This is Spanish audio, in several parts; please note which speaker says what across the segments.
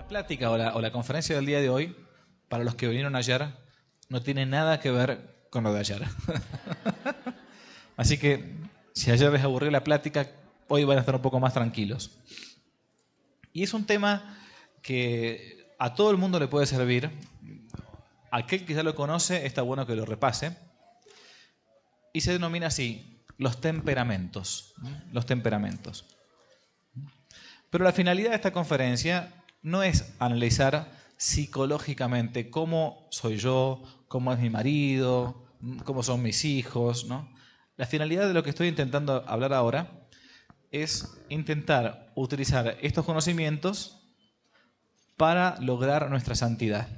Speaker 1: plática o la conferencia del día de hoy, para los que vinieron ayer, no tiene nada que ver con lo de ayer. Así que, si ayer les aburrió la plática, hoy van a estar un poco más tranquilos. Y es un tema que a todo el mundo le puede servir. Aquel que ya lo conoce, está bueno que lo repase. Y se denomina así, los temperamentos. Los temperamentos. Pero la finalidad de esta conferencia no es analizar psicológicamente cómo soy yo, cómo es mi marido, cómo son mis hijos, ¿no? La finalidad de lo que estoy intentando hablar ahora es intentar utilizar estos conocimientos para lograr nuestra santidad,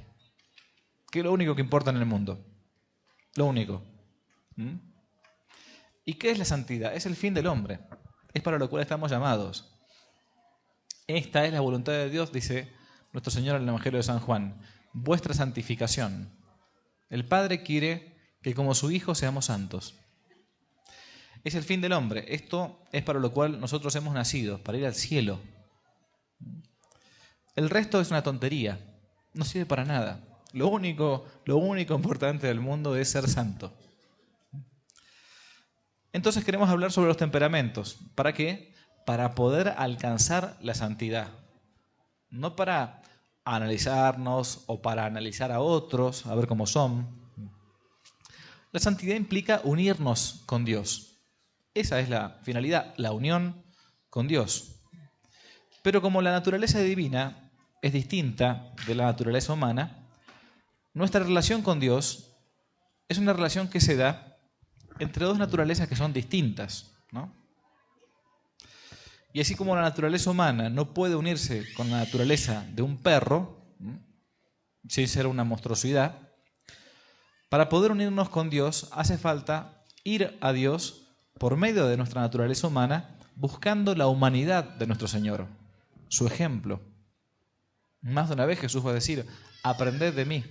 Speaker 1: que es lo único que importa en el mundo. Lo único. ¿Y qué es la santidad? Es el fin del hombre. Es para lo cual estamos llamados. Esta es la voluntad de Dios, dice nuestro Señor en el Evangelio de San Juan. Vuestra santificación. El Padre quiere que como su Hijo seamos santos. Es el fin del hombre. Esto es para lo cual nosotros hemos nacido, para ir al cielo. El resto es una tontería. No sirve para nada. Lo único importante del mundo es ser santo. Entonces queremos hablar sobre los temperamentos. ¿Para qué? Para poder alcanzar la santidad. No para analizarnos o para analizar a otros, a ver cómo son. La santidad implica unirnos con Dios. Esa es la finalidad, la unión con Dios. Pero como la naturaleza divina es distinta de la naturaleza humana, nuestra relación con Dios es una relación que se da entre dos naturalezas que son distintas, ¿no? Y así como la naturaleza humana no puede unirse con la naturaleza de un perro, sin ser una monstruosidad, para poder unirnos con Dios hace falta ir a Dios por medio de nuestra naturaleza humana, buscando la humanidad de nuestro Señor, su ejemplo. Más de una vez Jesús va a decir, aprended de mí,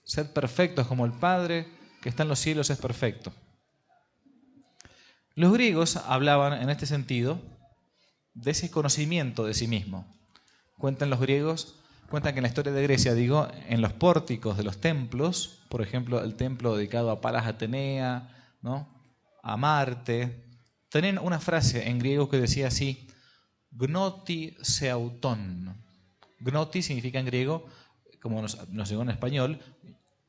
Speaker 1: sed perfectos como el Padre que está en los cielos es perfecto. Los griegos hablaban en este sentido de ese conocimiento de sí mismo. Cuentan los griegos, cuentan que en la historia de Grecia, en los pórticos de los templos, por ejemplo, el templo dedicado a Palas Atenea, ¿no?, a Marte, tenían una frase en griego que decía así, gnoti seauton. Gnoti significa en griego, como nos llegó en español,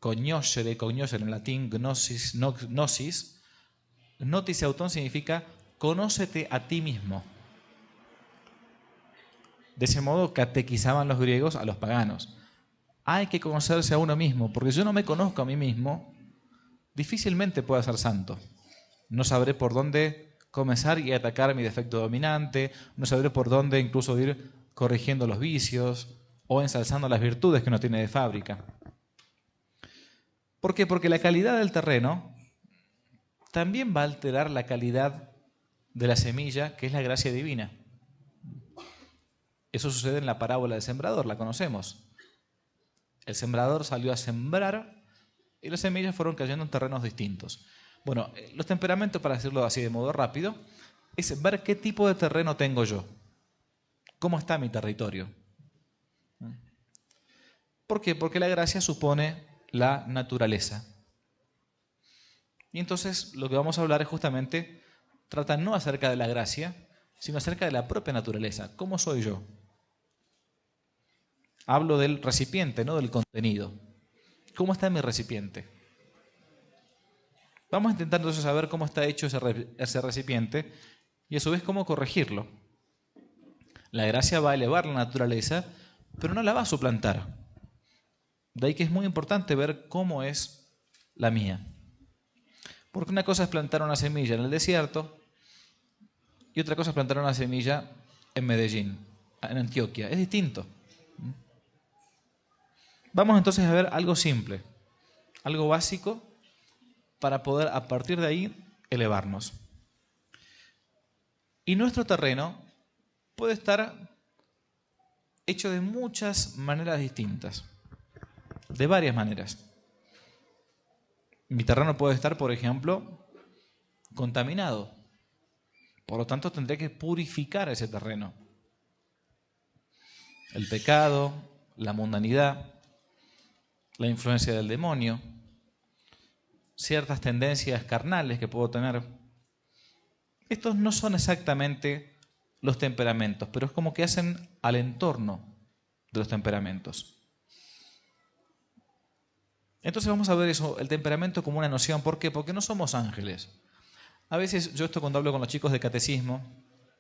Speaker 1: cognoscere en latín, gnosis. Gnoti seauton significa conócete a ti mismo. De ese modo catequizaban los griegos a los paganos. Hay que conocerse a uno mismo, porque si yo no me conozco a mí mismo, difícilmente puedo ser santo. No sabré por dónde comenzar y atacar mi defecto dominante, no sabré por dónde incluso ir corrigiendo los vicios o ensalzando las virtudes que uno tiene de fábrica. ¿Por qué? Porque la calidad del terreno también va a alterar la calidad de la semilla, que es la gracia divina. Eso sucede en la parábola del sembrador, la conocemos. El sembrador salió a sembrar y las semillas fueron cayendo en terrenos distintos. Bueno, los temperamentos, para decirlo así de modo rápido, es ver qué tipo de terreno tengo yo. ¿Cómo está mi territorio? ¿Por qué? Porque la gracia supone la naturaleza. Y entonces lo que vamos a hablar es justamente, trata no acerca de la gracia, sino acerca de la propia naturaleza. ¿Cómo soy yo? Hablo del recipiente, no del contenido. ¿Cómo está mi recipiente? Vamos a intentar entonces saber cómo está hecho ese recipiente y a su vez cómo corregirlo. La gracia va a elevar la naturaleza, pero no la va a suplantar. De ahí que es muy importante ver cómo es la mía. Porque una cosa es plantar una semilla en el desierto y otra cosa es plantar una semilla en Medellín, en Antioquia. Es distinto. Vamos entonces a ver algo simple, algo básico, para poder a partir de ahí elevarnos. Y nuestro terreno puede estar hecho de muchas maneras distintas, de varias maneras. Mi terreno puede estar, por ejemplo, contaminado. Por lo tanto, tendré que purificar ese terreno. El pecado, la mundanidad, la influencia del demonio, ciertas tendencias carnales que puedo tener. Estos no son exactamente los temperamentos, pero es como que hacen al entorno de los temperamentos. Entonces vamos a ver eso, el temperamento como una noción. ¿Por qué? Porque no somos ángeles. A veces yo esto cuando hablo con los chicos de catecismo,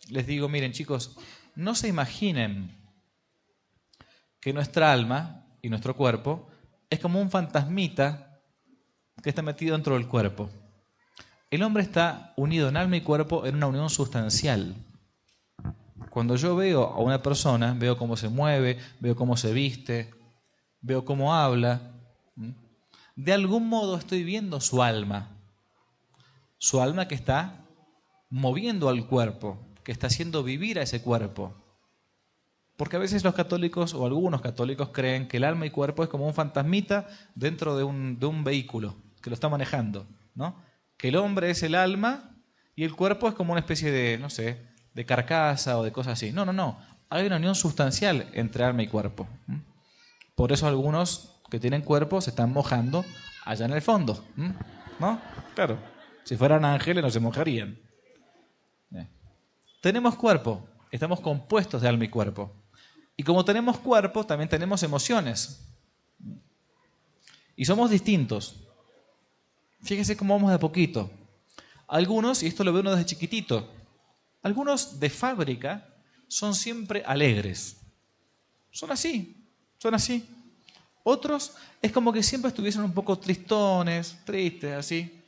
Speaker 1: les digo, miren chicos, no se imaginen que nuestra alma y nuestro cuerpo es como un fantasmita que está metido dentro del cuerpo. El hombre está unido en alma y cuerpo en una unión sustancial. Cuando yo veo a una persona, veo cómo se mueve, veo cómo se viste, veo cómo habla. De algún modo estoy viendo su alma que está moviendo al cuerpo, que está haciendo vivir a ese cuerpo. Porque a veces los católicos o algunos católicos creen que el alma y cuerpo es como un fantasmita dentro de un vehículo que lo está manejando, ¿no? Que el hombre es el alma y el cuerpo es como una especie de, no sé, de carcasa o de cosas así. No. Hay una unión sustancial entre alma y cuerpo. Por eso algunos que tienen cuerpo se están mojando allá en el fondo, ¿no? Claro, si fueran ángeles no se mojarían. Tenemos cuerpo, estamos compuestos de alma y cuerpo. Y como tenemos cuerpo, también tenemos emociones. Y somos distintos. Fíjese cómo vamos de a poquito. Algunos, y esto lo ve uno desde chiquitito, algunos de fábrica son siempre alegres. Son así. Otros es como que siempre estuviesen un poco tristones, tristes, así.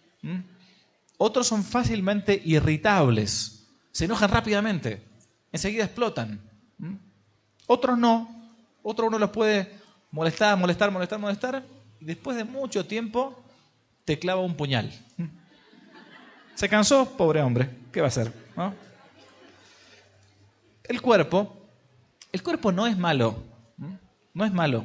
Speaker 1: Otros son fácilmente irritables. Se enojan rápidamente. Enseguida explotan. Otros no. Otros uno los puede molestar. Y después de mucho tiempo te clava un puñal. Se cansó, pobre hombre. ¿Qué va a hacer? ¿No? El cuerpo no es malo. No es malo.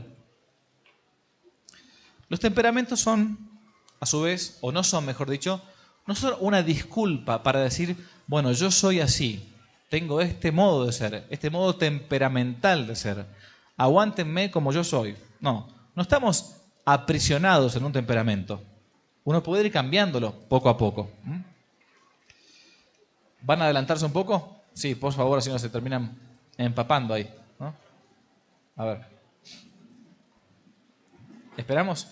Speaker 1: Los temperamentos son, a su vez, o no son, mejor dicho, no son una disculpa para decir, bueno, yo soy así, tengo este modo de ser, este modo temperamental de ser, aguántenme como yo soy. No estamos aprisionados en un temperamento. Uno puede ir cambiándolo poco a poco. ¿Van a adelantarse un poco? Sí, por favor, así no se terminan empapando ahí, ¿no? A ver. ¿Esperamos?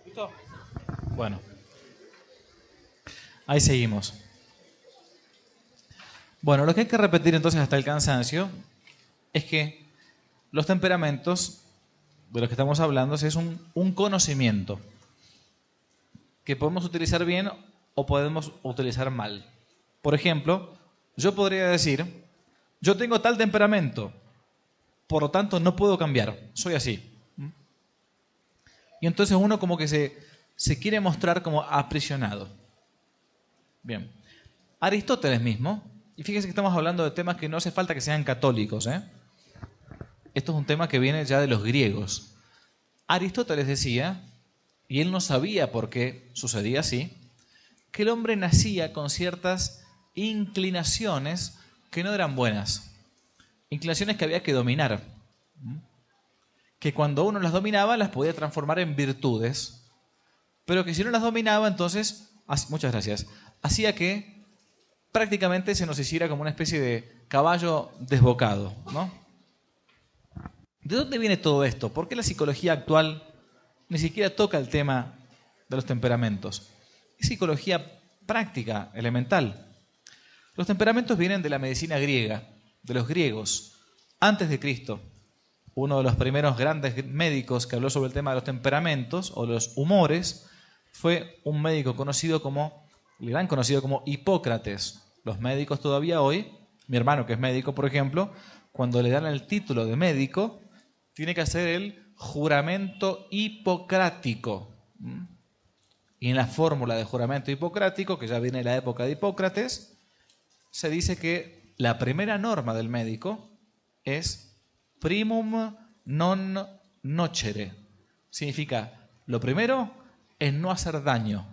Speaker 1: ¿Listo? Bueno, ahí seguimos. Bueno, lo que hay que repetir entonces hasta el cansancio es que los temperamentos de los que estamos hablando es un conocimiento que podemos utilizar bien o podemos utilizar mal. Por ejemplo, yo podría decir, yo tengo tal temperamento, por lo tanto no puedo cambiar, soy así. Y entonces uno como que se quiere mostrar como aprisionado. Bien. Aristóteles mismo, y fíjense que estamos hablando de temas que no hace falta que sean católicos, Esto es un tema que viene ya de los griegos. Aristóteles decía, y él no sabía por qué sucedía así, que el hombre nacía con ciertas inclinaciones que no eran buenas. Inclinaciones que había que dominar. Que cuando uno las dominaba las podía transformar en virtudes, pero que si no las dominaba entonces, muchas gracias, hacía que prácticamente se nos hiciera como una especie de caballo desbocado, ¿no? ¿De dónde viene todo esto? ¿Por qué la psicología actual ni siquiera toca el tema de los temperamentos? Es psicología práctica, elemental. Los temperamentos vienen de la medicina griega, de los griegos, antes de Cristo. uno de los primeros grandes médicos que habló sobre el tema de los temperamentos o los humores, fue un médico gran conocido como Hipócrates. Los médicos todavía hoy, mi hermano que es médico, por ejemplo, cuando le dan el título de médico, tiene que hacer el juramento hipocrático. Y en la fórmula de juramento hipocrático, que ya viene de la época de Hipócrates, se dice que la primera norma del médico es primum non nocere. Significa, lo primero es no hacer daño.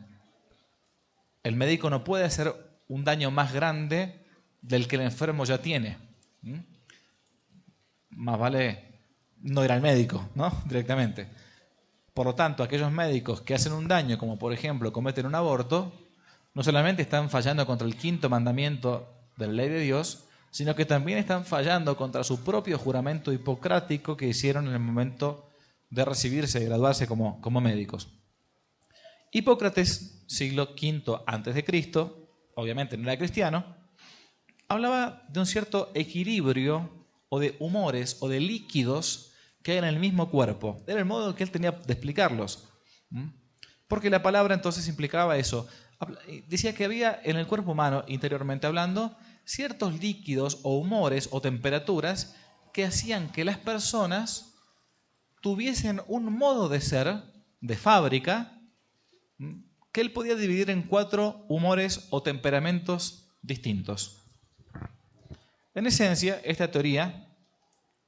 Speaker 1: El médico no puede hacer un daño más grande del que el enfermo ya tiene. Más vale no ir al médico, ¿no? Directamente. Por lo tanto, aquellos médicos que hacen un daño, como por ejemplo cometen un aborto, no solamente están fallando contra el quinto mandamiento de la ley de Dios, sino que también están fallando contra su propio juramento hipocrático que hicieron en el momento de recibirse y graduarse como médicos. Hipócrates, siglo V a.C., obviamente no era cristiano, hablaba de un cierto equilibrio o de humores o de líquidos que hay en el mismo cuerpo. Era el modo que él tenía de explicarlos. Porque la palabra entonces implicaba eso. Decía que había en el cuerpo humano, interiormente hablando, ciertos líquidos o humores o temperaturas que hacían que las personas tuviesen un modo de ser, de fábrica, que él podía dividir en 4 humores o temperamentos distintos. En esencia, esta teoría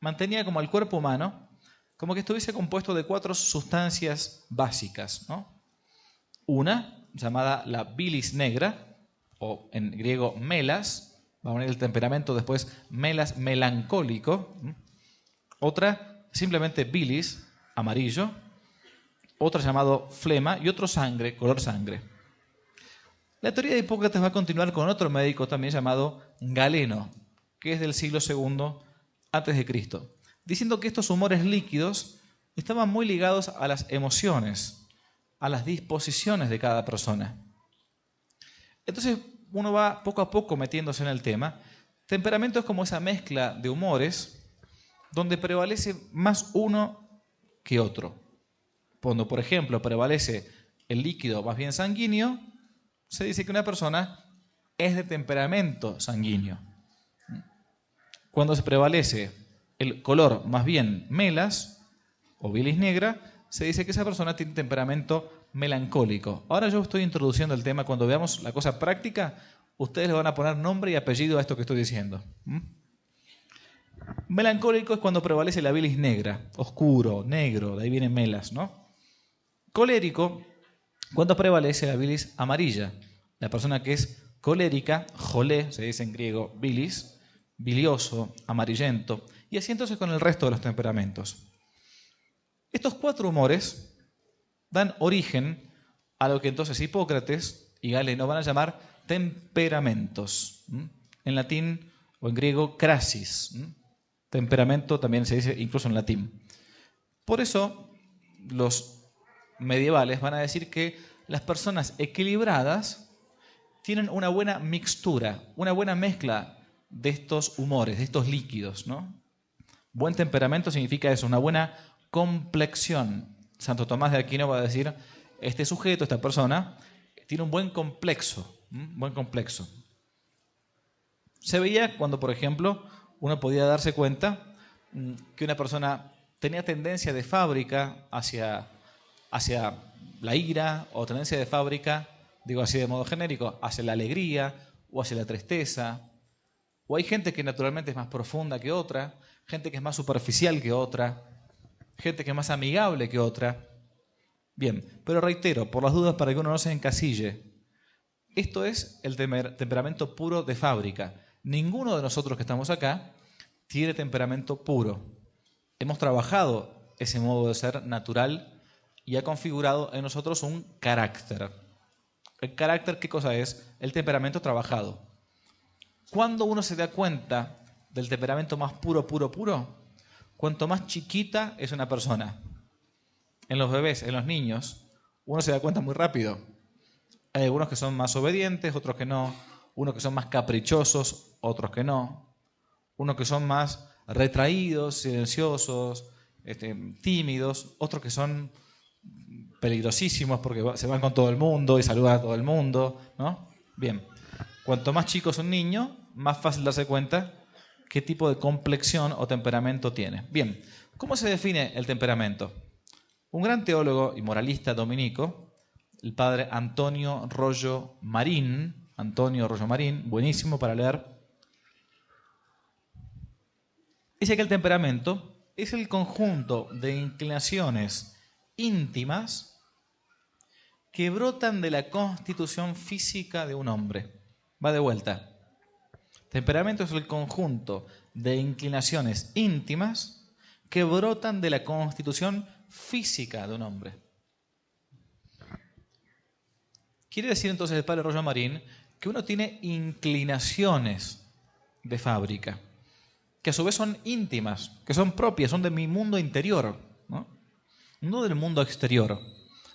Speaker 1: mantenía como al cuerpo humano como que estuviese compuesto de 4 sustancias básicas, ¿no? Una, llamada la bilis negra, o en griego melas, va a venir el temperamento después melas melancólico. Otra, simplemente bilis, amarillo. Otra llamado flema y otro sangre, color sangre. La teoría de Hipócrates va a continuar con otro médico también llamado Galeno, que es del siglo II a.C., diciendo que estos humores líquidos estaban muy ligados a las emociones, a las disposiciones de cada persona. Entonces uno va poco a poco metiéndose en el tema. Temperamento es como esa mezcla de humores donde prevalece más uno que otro. Cuando, por ejemplo, prevalece el líquido más bien sanguíneo, se dice que una persona es de temperamento sanguíneo. Cuando se prevalece el color más bien melas o bilis negra, se dice que esa persona tiene temperamento melancólico. Ahora yo estoy introduciendo el tema. Cuando veamos la cosa práctica, ustedes le van a poner nombre y apellido a esto que estoy diciendo. Melancólico es cuando prevalece la bilis negra, oscuro, negro, de ahí viene melas, ¿no? Colérico, cuando prevalece la bilis amarilla. La persona que es colérica, jolé, se dice en griego bilis, bilioso, amarillento, y así entonces con el resto de los temperamentos. Estos 4 humores dan origen a lo que entonces Hipócrates y Galeno van a llamar temperamentos. En latín o en griego, crasis. Temperamento también se dice incluso en latín. Por eso los medievales van a decir que las personas equilibradas tienen una buena mixtura, una buena mezcla de estos humores, de estos líquidos, ¿no? Buen temperamento significa eso, una buena complexión. Santo Tomás de Aquino va a decir, este sujeto, esta persona, tiene un buen complexo, buen complexo. Se veía cuando, por ejemplo, uno podía darse cuenta que una persona tenía tendencia de fábrica hacia la ira, o tendencia de fábrica, digo así de modo genérico, hacia la alegría o hacia la tristeza. O hay gente que naturalmente es más profunda que otra, gente que es más superficial que otra, gente que es más amigable que otra. Bien, pero reitero, por las dudas para que uno no se encasille, esto es el temperamento puro de fábrica. Ninguno de nosotros que estamos acá tiene temperamento puro. Hemos trabajado ese modo de ser natural y ha configurado en nosotros un carácter. ¿El carácter qué cosa es? El temperamento trabajado. Cuando uno se da cuenta del temperamento más puro, cuanto más chiquita es una persona. En los bebés, en los niños, uno se da cuenta muy rápido. Hay algunos que son más obedientes, otros que no. Unos que son más caprichosos, otros que no. Unos que son más retraídos, silenciosos, tímidos, otros que son peligrosísimos porque se van con todo el mundo y saludan a todo el mundo, ¿no? Bien, cuanto más chico es un niño, más fácil darse cuenta qué tipo de complexión o temperamento tiene. Bien, ¿cómo se define el temperamento? Un gran teólogo y moralista dominico, el padre Antonio Rollo Marín, buenísimo para leer, dice que el temperamento es el conjunto de inclinaciones íntimas que brotan de la constitución física de un hombre. Va de vuelta. Temperamento es el conjunto de inclinaciones íntimas que brotan de la constitución física de un hombre. Quiere decir entonces el padre Rollo Marín que uno tiene inclinaciones de fábrica, que a su vez son íntimas, que son propias, son de mi mundo interior, no del mundo exterior.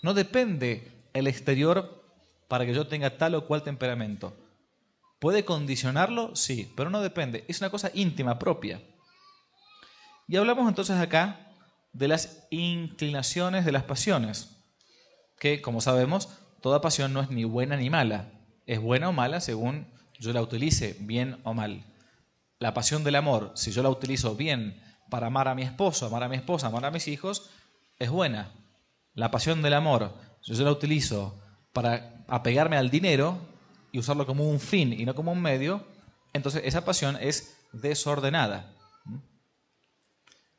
Speaker 1: No depende el exterior para que yo tenga tal o cual temperamento. ¿Puede condicionarlo? Sí, pero no depende. Es una cosa íntima, propia. Y hablamos entonces acá de las inclinaciones de las pasiones, que, como sabemos, toda pasión no es ni buena ni mala. Es buena o mala según yo la utilice, bien o mal. La pasión del amor, si yo la utilizo bien para amar a mi esposo, amar a mi esposa, amar a mis hijos, es buena. La pasión del amor, si yo la utilizo para apegarme al dinero y usarlo como un fin y no como un medio, entonces esa pasión es desordenada.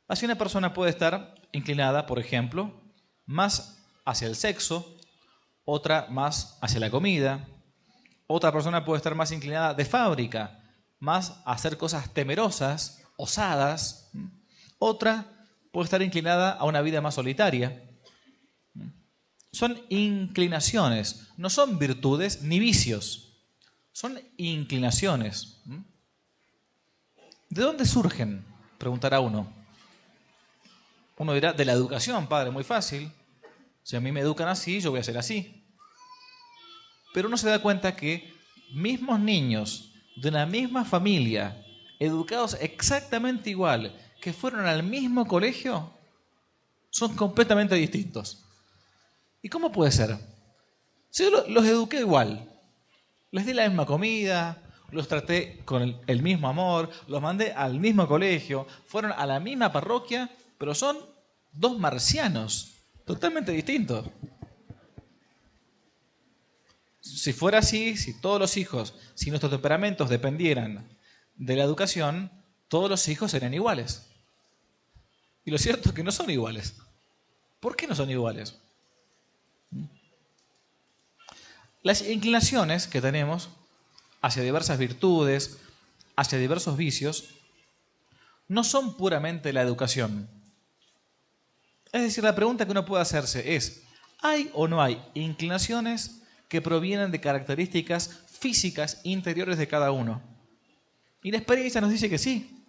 Speaker 1: Así una persona puede estar inclinada, por ejemplo, más hacia el sexo, otra más hacia la comida, otra persona puede estar más inclinada de fábrica, más a hacer cosas temerosas, osadas, otra puede estar inclinada a una vida más solitaria. Son inclinaciones, no son virtudes ni vicios, son inclinaciones. ¿De dónde surgen? Preguntará uno. Uno dirá, de la educación, padre, muy fácil. Si a mí me educan así, yo voy a ser así. Pero uno se da cuenta que mismos niños de una misma familia, educados exactamente igual, que fueron al mismo colegio, son completamente distintos. ¿Y cómo puede ser? Si yo los eduqué igual, les di la misma comida, los traté con el mismo amor, los mandé al mismo colegio, fueron a la misma parroquia, pero son dos marcianos, totalmente distintos. Si fuera así, si todos los hijos, si nuestros temperamentos dependieran de la educación, todos los hijos serían iguales. Y lo cierto es que no son iguales. ¿Por qué no son iguales? Las inclinaciones que tenemos hacia diversas virtudes, hacia diversos vicios, no son puramente la educación. Es decir, la pregunta que uno puede hacerse es, ¿hay o no hay inclinaciones que provienen de características físicas interiores de cada uno? Y la experiencia nos dice que sí,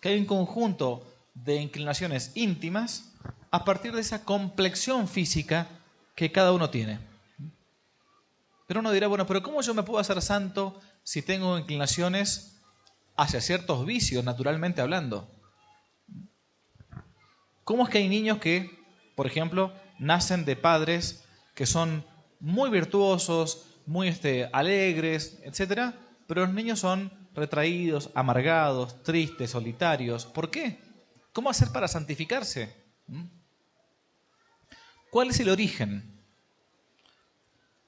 Speaker 1: que hay un conjunto de inclinaciones íntimas a partir de esa complexión física que cada uno tiene. Pero uno dirá, bueno, pero ¿cómo yo me puedo hacer santo si tengo inclinaciones hacia ciertos vicios, naturalmente hablando? ¿Cómo es que hay niños que, por ejemplo, nacen de padres que son muy virtuosos, muy alegres, etcétera, pero los niños son retraídos, amargados, tristes, solitarios? ¿Por qué? ¿Cómo hacer para santificarse? ¿Cuál es el origen?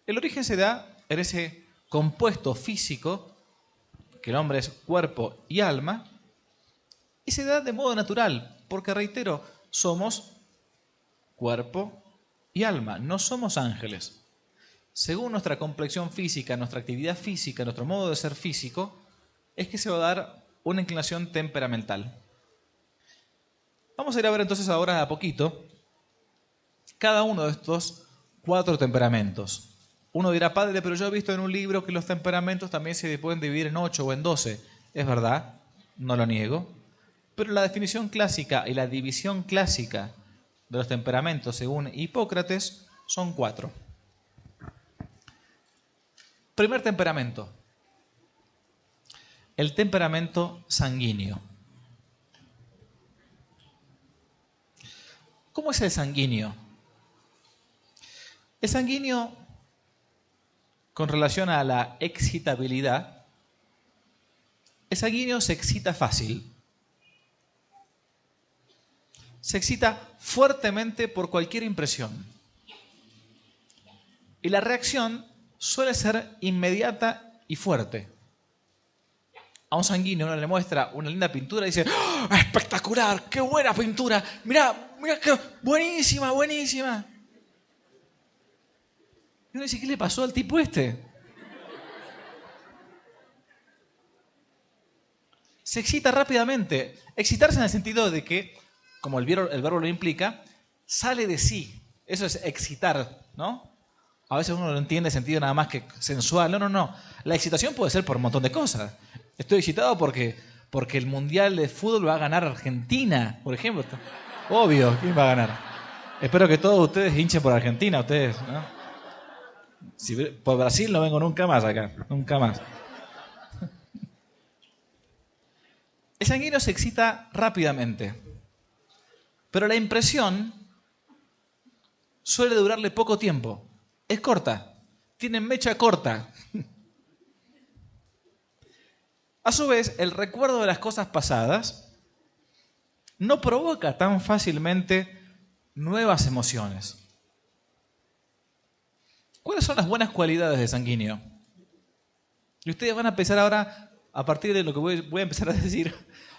Speaker 1: El origen se da en ese compuesto físico, que el hombre es cuerpo y alma, y se da de modo natural, porque reitero, somos cuerpo y alma, no somos ángeles. Según nuestra complexión física, nuestra actividad física, nuestro modo de ser físico, es que se va a dar una inclinación temperamental. Vamos a ir a ver entonces ahora a poquito cada uno de estos 4 temperamentos. Uno dirá, padre, pero yo he visto en un libro que los temperamentos también se pueden dividir en 8 o en 12. Es verdad, no lo niego. Pero la definición clásica y la división clásica de los temperamentos, según Hipócrates, son 4. Primer temperamento, el temperamento sanguíneo. ¿Cómo es el sanguíneo? El sanguíneo, con relación a la excitabilidad, el sanguíneo se excita fácil. Se excita fuertemente por cualquier impresión. Y la reacción suele ser inmediata y fuerte. A un sanguíneo uno le muestra una linda pintura y dice: ¡oh, espectacular! ¡Qué buena pintura! ¡Mirá, mirá qué buenísima, buenísima! Y uno dice: ¿qué le pasó al tipo este? Se excita rápidamente. Excitarse en el sentido de que, como el verbo lo implica, sale de sí. Eso es excitar, ¿no? A veces uno no entiende el sentido nada más que sensual. No. La excitación puede ser por un montón de cosas. Estoy excitado porque el Mundial de Fútbol va a ganar Argentina, por ejemplo. Obvio, ¿quién va a ganar? Espero que todos ustedes hinchen por Argentina, ustedes, ¿no? Si por Brasil no vengo nunca más acá, nunca más. El sanguíneo se excita rápidamente, pero la impresión suele durarle poco tiempo. Es corta, tiene mecha corta. A su vez, el recuerdo de las cosas pasadas no provoca tan fácilmente nuevas emociones. ¿Cuáles son las buenas cualidades del sanguíneo? Y ustedes van a empezar ahora, a partir de lo que voy a empezar a decir,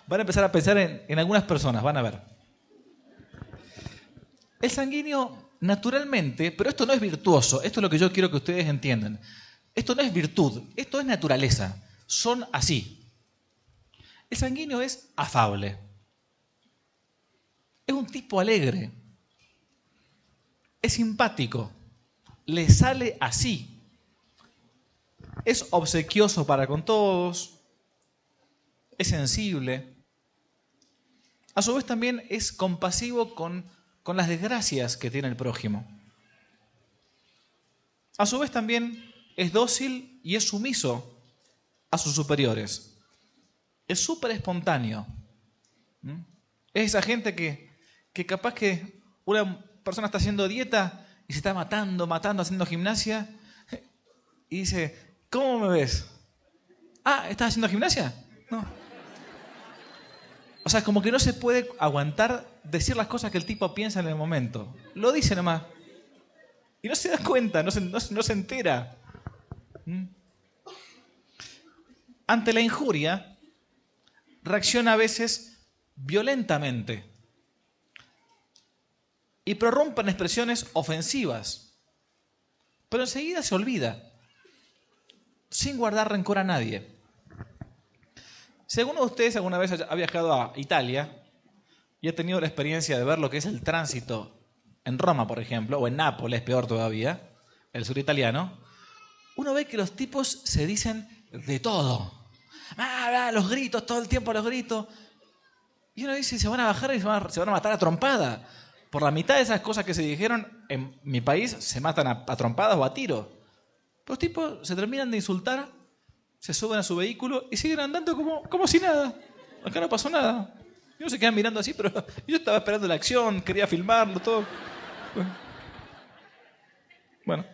Speaker 1: van a empezar a pensar en algunas personas, van a ver. El sanguíneo, naturalmente, pero esto no es virtuoso, esto es lo que yo quiero que ustedes entiendan. Esto no es virtud, esto es naturaleza. Son así. El sanguíneo es afable. Es un tipo alegre. Es simpático. Le sale así. Es obsequioso para con todos. Es sensible. A su vez también es compasivo con las desgracias que tiene el prójimo. A su vez también es dócil y es sumiso a sus superiores. Es súper espontáneo. Es esa gente que capaz que una persona está haciendo dieta y se está matando, haciendo gimnasia y dice: ¿cómo me ves? Ah, ¿estás haciendo gimnasia? No. O sea, como que no se puede aguantar decir las cosas que el tipo piensa en el momento. Lo dice nomás. Y no se da cuenta, no se entera. Ante la injuria, reacciona a veces violentamente y prorrumpe en expresiones ofensivas, pero enseguida se olvida, sin guardar rencor a nadie. Si alguno de ustedes alguna vez ha viajado a Italia y ha tenido la experiencia de ver lo que es el tránsito en Roma, por ejemplo, o en Nápoles, peor todavía, el sur italiano, uno ve que los tipos se dicen de todo. Los gritos, todo el tiempo los gritos. Y uno dice: se van a bajar y se van a matar a trompada. Por la mitad de esas cosas que se dijeron, en mi país se matan a trompadas o a tiros. Los tipos se terminan de insultar, se suben a su vehículo y siguen andando como si nada. Acá no pasó nada. Y uno se queda mirando así, pero yo estaba esperando la acción, quería filmarlo, todo. Bueno.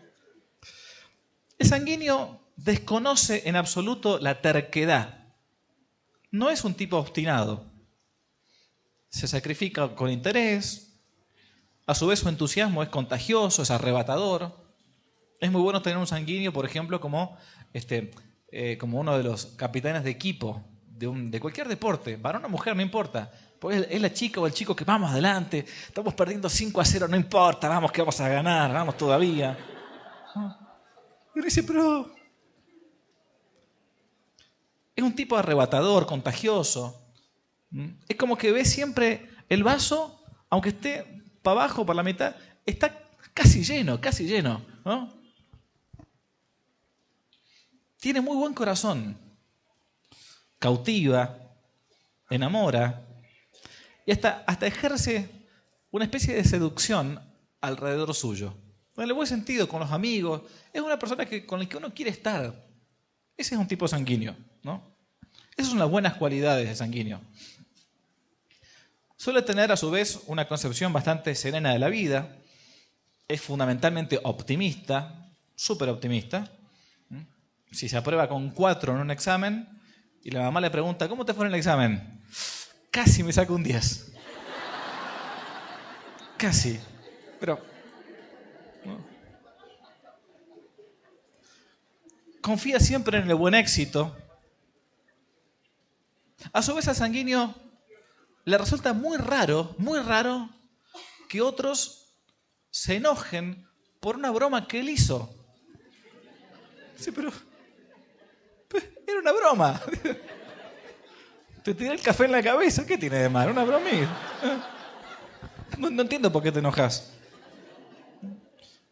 Speaker 1: El sanguíneo desconoce en absoluto la terquedad. No es un tipo obstinado. Se sacrifica con interés. A su vez, su entusiasmo es contagioso, es arrebatador. Es muy bueno tener un sanguíneo, por ejemplo, como uno de los capitanes de equipo de cualquier deporte, varón o mujer, no importa. Porque es la chica o el chico que vamos adelante, estamos perdiendo 5-0, no importa, vamos que vamos a ganar, vamos todavía. Y uno dice: pero es un tipo arrebatador, contagioso. Es como que ve siempre el vaso, aunque esté para abajo, para la mitad, está casi lleno, ¿no? Tiene muy buen corazón, cautiva, enamora y hasta ejerce una especie de seducción alrededor suyo. En el buen sentido, con los amigos. Es una persona con la que uno quiere estar. Ese es un tipo sanguíneo, ¿no? Esas son las buenas cualidades de sanguíneo. Suele tener a su vez una concepción bastante serena de la vida, es fundamentalmente optimista, súper optimista. Si se aprueba con 4 en un examen y la mamá le pregunta, ¿cómo te fue en el examen? Casi me saco un 10. Casi. Pero no. Confía siempre en el buen éxito. A su vez al sanguíneo le resulta muy raro que otros se enojen por una broma que él hizo. Sí, pero era una broma. Te tiré el café en la cabeza, ¿qué tiene de malo? Una bromita. No entiendo por qué te enojas.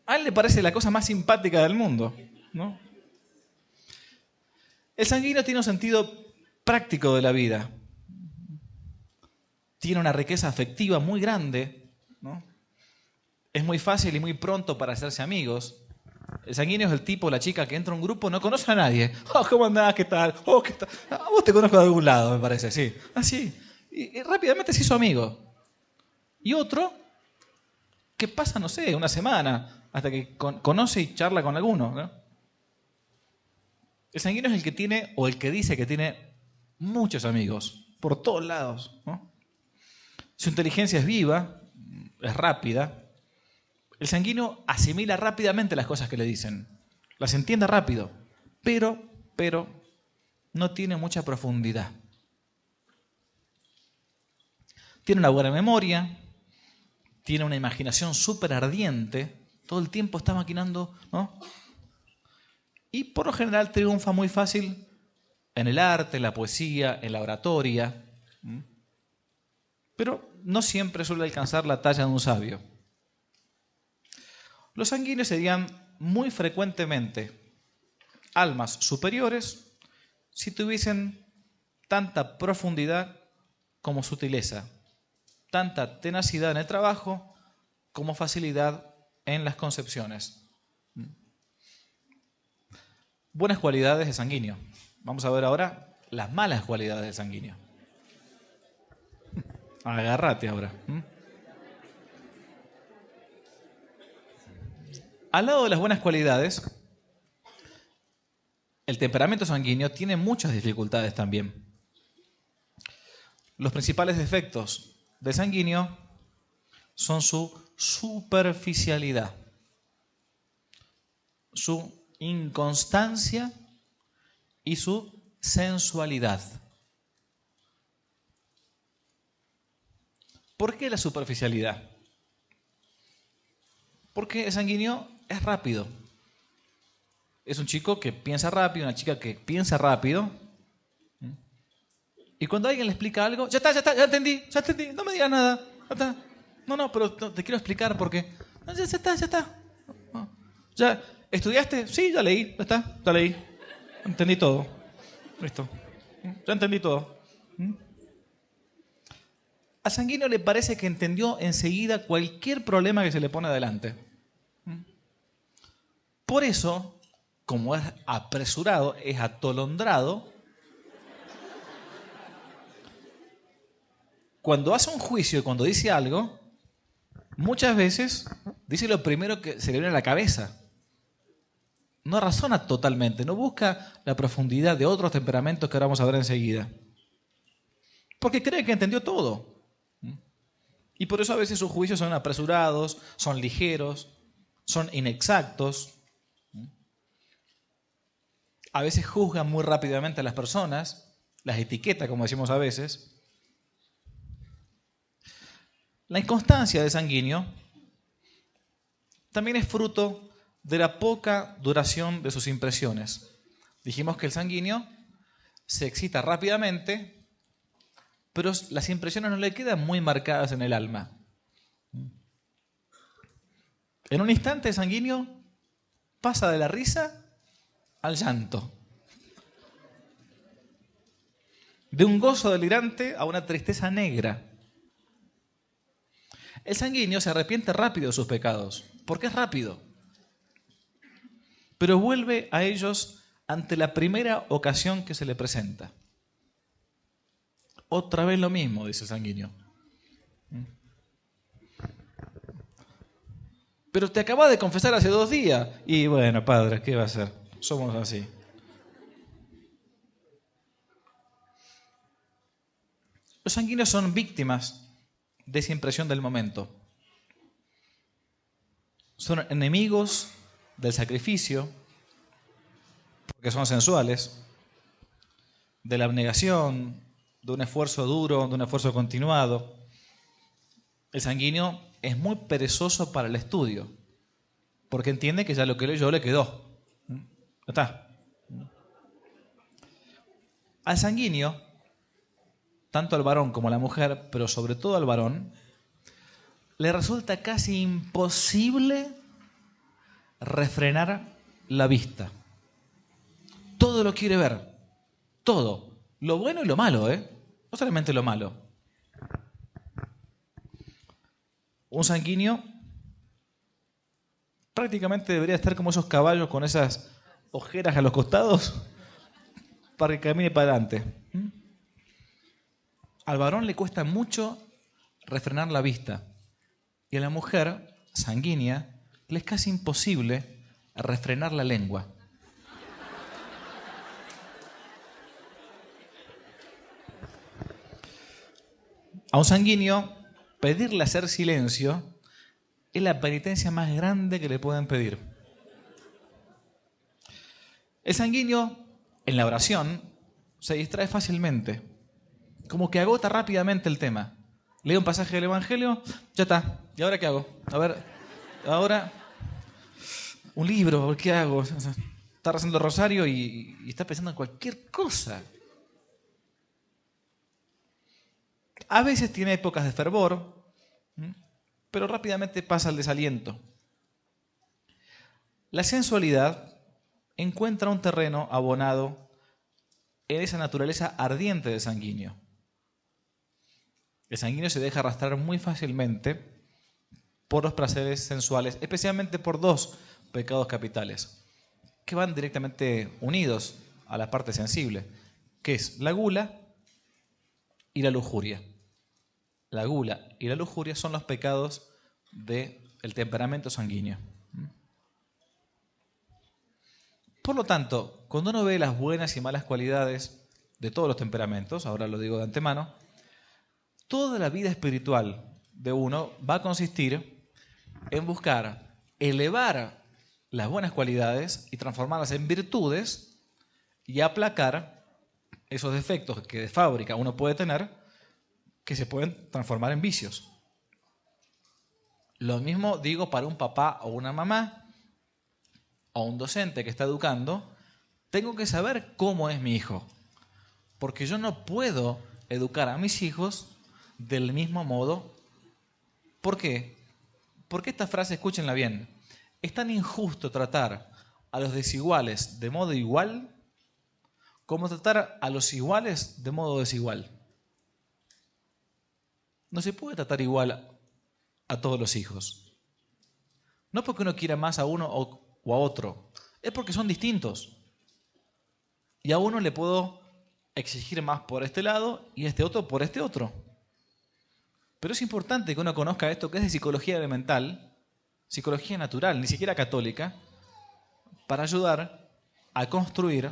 Speaker 1: A él le parece la cosa más simpática del mundo, ¿no? El sanguíneo tiene un sentido práctico de la vida. Tiene una riqueza afectiva muy grande, ¿no? Es muy fácil y muy pronto para hacerse amigos. El sanguíneo es el tipo, la chica que entra a un grupo, no conoce a nadie. Oh, ¿cómo andás? ¿Qué tal? Oh, ¿qué tal? Ah, vos te conozco de algún lado, me parece, sí. Ah, sí. Y rápidamente se hizo amigo. Y otro que pasa, no sé, una semana hasta que conoce y charla con alguno, ¿no? El sanguíneo es el que tiene, o el que dice que tiene muchos amigos, por todos lados, ¿no? Su inteligencia es viva, es rápida. El sanguíneo asimila rápidamente las cosas que le dicen, las entiende rápido, pero no tiene mucha profundidad. Tiene una buena memoria, tiene una imaginación súper ardiente, todo el tiempo está maquinando, ¿no? Y por lo general triunfa muy fácil en el arte, en la poesía, en la oratoria, pero no siempre suele alcanzar la talla de un sabio. Los sanguíneos serían muy frecuentemente almas superiores si tuviesen tanta profundidad como sutileza, tanta tenacidad en el trabajo como facilidad en las concepciones. Buenas cualidades de sanguíneo. Vamos a ver ahora las malas cualidades de sanguíneo. Agárrate ahora. Al lado de las buenas cualidades, el temperamento sanguíneo tiene muchas dificultades también. Los principales defectos del sanguíneo son su superficialidad, su inconstancia y su sensualidad. ¿Por qué la superficialidad? Porque el sanguíneo es rápido. Es un chico que piensa rápido, una chica que piensa rápido. Y cuando alguien le explica algo, ya está, ya entendí, no me digas nada. Ya está. No, pero te quiero explicar porque... No, ya está. No. ¿Ya estudiaste? Sí, ya leí, ya leí. Entendí todo. Listo. Ya entendí todo. Al sanguíneo le parece que entendió enseguida cualquier problema que se le pone adelante. Por eso, como es apresurado, es atolondrado, cuando hace un juicio y cuando dice algo, muchas veces dice lo primero que se le viene a la cabeza. No razona totalmente, no busca la profundidad de otros temperamentos que ahora vamos a ver enseguida. Porque cree que entendió todo. Y por eso a veces sus juicios son apresurados, son ligeros, son inexactos. A veces juzga muy rápidamente a las personas, las etiqueta, como decimos a veces. La inconstancia del sanguíneo también es fruto de la poca duración de sus impresiones. Dijimos que el sanguíneo se excita rápidamente, pero las impresiones no le quedan muy marcadas en el alma. En un instante el sanguíneo pasa de la risa al llanto. De un gozo delirante a una tristeza negra. El sanguíneo se arrepiente rápido de sus pecados, porque es rápido. Pero vuelve a ellos ante la primera ocasión que se le presenta. Otra vez lo mismo, dice el sanguíneo. Pero te acabas de confesar hace 2 días. Y bueno, padre, ¿qué va a hacer? Somos así. Los sanguíneos son víctimas de esa impresión del momento. Son enemigos del sacrificio, porque son sensuales, de la abnegación, de un esfuerzo duro, de un esfuerzo continuado. El sanguíneo es muy perezoso para el estudio, porque entiende que ya lo que leyó le quedó. ¿Ya está? Al sanguíneo, tanto al varón como a la mujer, pero sobre todo al varón, le resulta casi imposible refrenar la vista. Todo lo quiere ver, todo, lo bueno y lo malo, no solamente lo malo. Un sanguíneo prácticamente debería estar como esos caballos con esas ojeras a los costados para que camine para adelante. Al varón le cuesta mucho refrenar la vista y a la mujer sanguínea le es casi imposible refrenar la lengua. A un sanguíneo pedirle hacer silencio es la penitencia más grande que le pueden pedir. El sanguíneo en la oración se distrae fácilmente, como que agota rápidamente el tema. Lee un pasaje del Evangelio, ya está. ¿Y ahora qué hago? A ver, ahora un libro, a ver qué hago. Está rezando el rosario y está pensando en cualquier cosa. A veces tiene épocas de fervor, pero rápidamente pasa el desaliento. La sensualidad encuentra un terreno abonado en esa naturaleza ardiente del sanguíneo. El sanguíneo se deja arrastrar muy fácilmente por los placeres sensuales, especialmente por 2 pecados capitales, que van directamente unidos a la parte sensible, que es la gula y la lujuria. La gula y la lujuria son los pecados del temperamento sanguíneo. Por lo tanto, cuando uno ve las buenas y malas cualidades de todos los temperamentos, ahora lo digo de antemano, toda la vida espiritual de uno va a consistir en buscar elevar las buenas cualidades y transformarlas en virtudes y aplacar esos defectos que de fábrica uno puede tener, que se pueden transformar en vicios. Lo mismo digo para un papá o una mamá o un docente que está educando. Tengo que saber cómo es mi hijo, porque yo no puedo educar a mis hijos del mismo modo. ¿Por qué? Porque esta frase, escúchenla bien, es tan injusto tratar a los desiguales de modo igual como tratar a los iguales de modo desigual. No se puede tratar igual a todos los hijos. No porque uno quiera más a uno o a otro, es porque son distintos. Y a uno le puedo exigir más por este lado y a este otro por este otro. Pero es importante que uno conozca esto que es de psicología elemental, psicología natural, ni siquiera católica, para ayudar a construir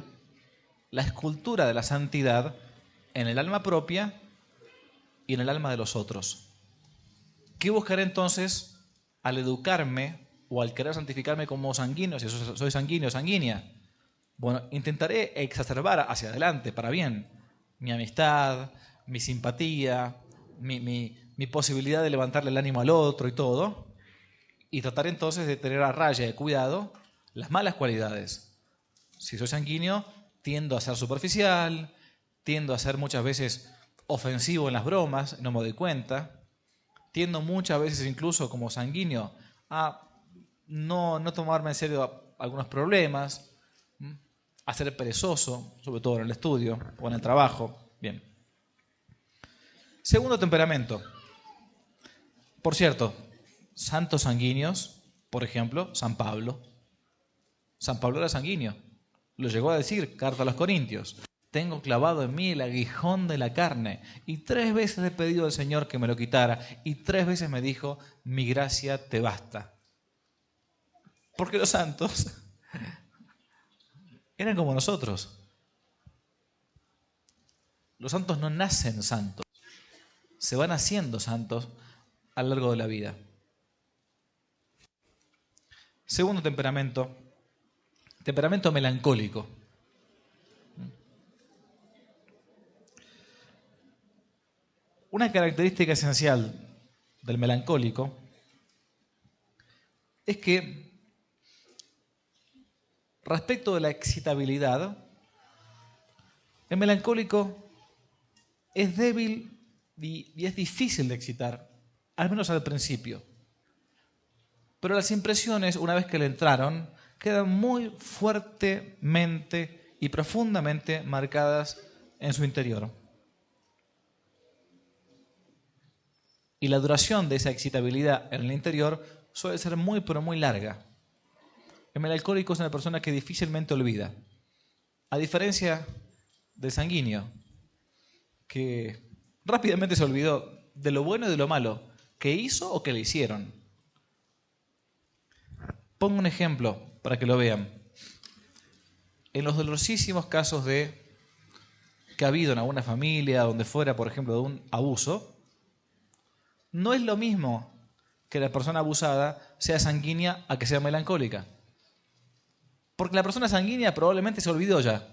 Speaker 1: la escultura de la santidad en el alma propia y en el alma de los otros. ¿Qué buscaré entonces al educarme o al querer santificarme como sanguíneo, si soy sanguíneo o sanguínea? Bueno, intentaré exacerbar hacia adelante, para bien, mi amistad, mi simpatía, mi posibilidad de levantarle el ánimo al otro y todo, y tratar entonces de tener a raya de cuidado las malas cualidades. Si soy sanguíneo, tiendo a ser superficial, tiendo a ser muchas veces ofensivo en las bromas, no me doy cuenta, tiendo muchas veces incluso como sanguíneo a no tomarme en serio algunos problemas, a ser perezoso, sobre todo en el estudio o en el trabajo. Bien. Segundo temperamento. Por cierto, santos sanguíneos, por ejemplo, San Pablo. San Pablo era sanguíneo. Lo llegó a decir, carta a los Corintios. Tengo clavado en mí el aguijón de la carne. Y 3 veces he pedido al Señor que me lo quitara. Y 3 veces me dijo, mi gracia te basta. Porque los santos eran como nosotros. Los santos no nacen santos, se van haciendo santos a lo largo de la vida. Segundo temperamento, temperamento melancólico. Una característica esencial del melancólico es que respecto de la excitabilidad, el melancólico es débil y es difícil de excitar, al menos al principio. Pero las impresiones, una vez que le entraron, quedan muy fuertemente y profundamente marcadas en su interior. Y la duración de esa excitabilidad en el interior suele ser muy, pero muy larga. El melancólico es una persona que difícilmente olvida, a diferencia del sanguíneo, que rápidamente se olvidó de lo bueno y de lo malo que hizo o que le hicieron. Pongo un ejemplo para que lo vean. En los dolorosísimos casos que ha habido en alguna familia, donde fuera, por ejemplo, de un abuso, no es lo mismo que la persona abusada sea sanguínea a que sea melancólica. Porque la persona sanguínea probablemente se olvidó ya.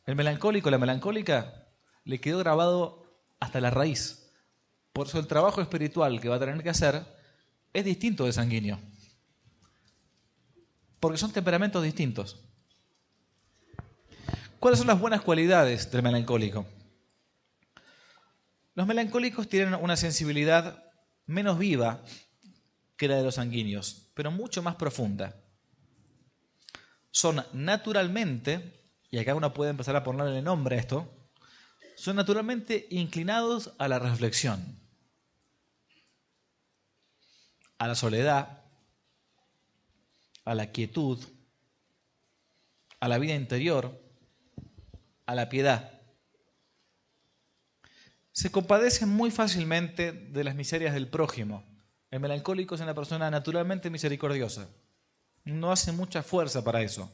Speaker 1: El melancólico, la melancólica, le quedó grabado hasta la raíz. Por eso el trabajo espiritual que va a tener que hacer es distinto del sanguíneo. Porque son temperamentos distintos. ¿Cuáles son las buenas cualidades del melancólico? Los melancólicos tienen una sensibilidad menos viva que la de los sanguíneos, pero mucho más profunda. Son naturalmente, y acá uno puede empezar a ponerle nombre a esto, son naturalmente inclinados a la reflexión, a la soledad, a la quietud, a la vida interior, a la piedad. Se compadecen muy fácilmente de las miserias del prójimo. El melancólico es una persona naturalmente misericordiosa. No hace mucha fuerza para eso.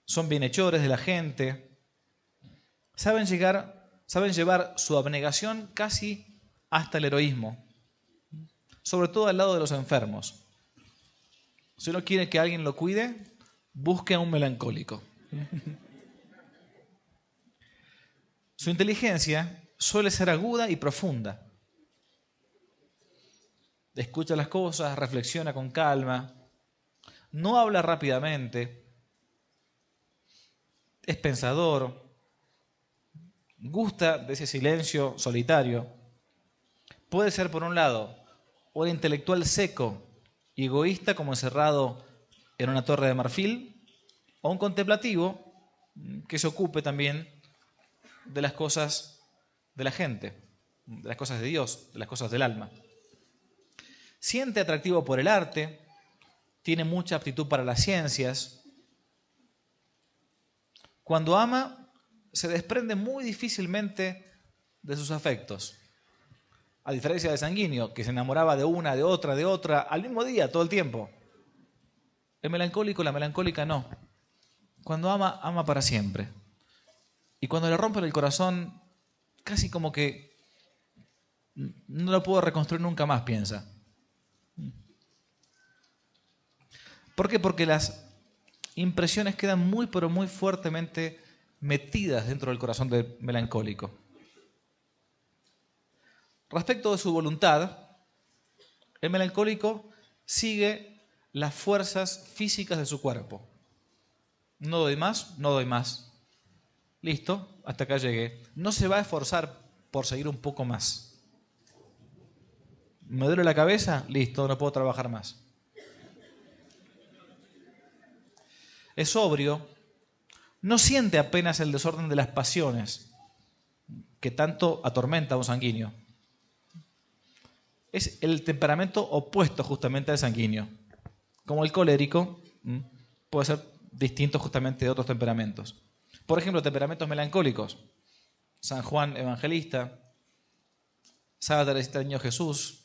Speaker 1: Son bienhechores de la gente. Saben llevar su abnegación casi hasta el heroísmo. Sobre todo al lado de los enfermos. Si uno quiere que alguien lo cuide, busque a un melancólico. Su inteligencia suele ser aguda y profunda. Escucha las cosas, reflexiona con calma, no habla rápidamente, es pensador, gusta de ese silencio solitario. Puede ser, por un lado, un intelectual seco y egoísta como encerrado en una torre de marfil, o un contemplativo que se ocupe también de las cosas de la gente, de las cosas de Dios, de las cosas del alma. Siente atractivo por el arte, tiene mucha aptitud para las ciencias. Cuando ama, se desprende muy difícilmente de sus afectos. A diferencia del sanguíneo, que se enamoraba de una, de otra, al mismo día, todo el tiempo. El melancólico, la melancólica no. Cuando ama, ama para siempre. Y cuando le rompen el corazón, casi como que no lo puedo reconstruir nunca más, piensa. ¿Por qué? Porque las impresiones quedan muy, pero muy fuertemente metidas dentro del corazón del melancólico. Respecto de su voluntad, el melancólico sigue las fuerzas físicas de su cuerpo. No doy más, no doy más. Listo, hasta acá llegué. No se va a esforzar por seguir un poco más. ¿Me duele la cabeza? Listo, no puedo trabajar más. Es sobrio, no siente apenas el desorden de las pasiones que tanto atormenta a un sanguíneo. Es el temperamento opuesto justamente al sanguíneo. Como el colérico, puede ser distinto justamente de otros temperamentos. Por ejemplo, temperamentos melancólicos. San Juan Evangelista, Santa Teresita del Niño Jesús,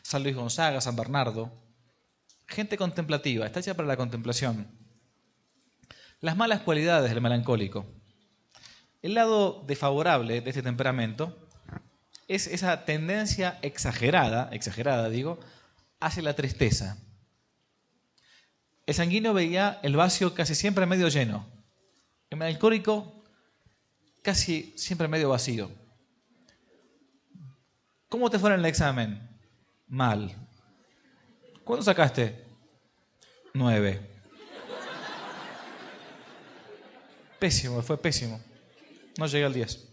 Speaker 1: San Luis Gonzaga, San Bernardo. gente contemplativa, está hecha para la contemplación. Las malas cualidades del melancólico. El lado desfavorable de este temperamento es esa tendencia exagerada digo, hacia la tristeza. El sanguíneo veía el vaso casi siempre medio lleno. El melancólico casi siempre medio vacío. ¿Cómo te fue en el examen? Mal. ¿Cuánto sacaste? 9. Pésimo, fue pésimo. No llegué al 10.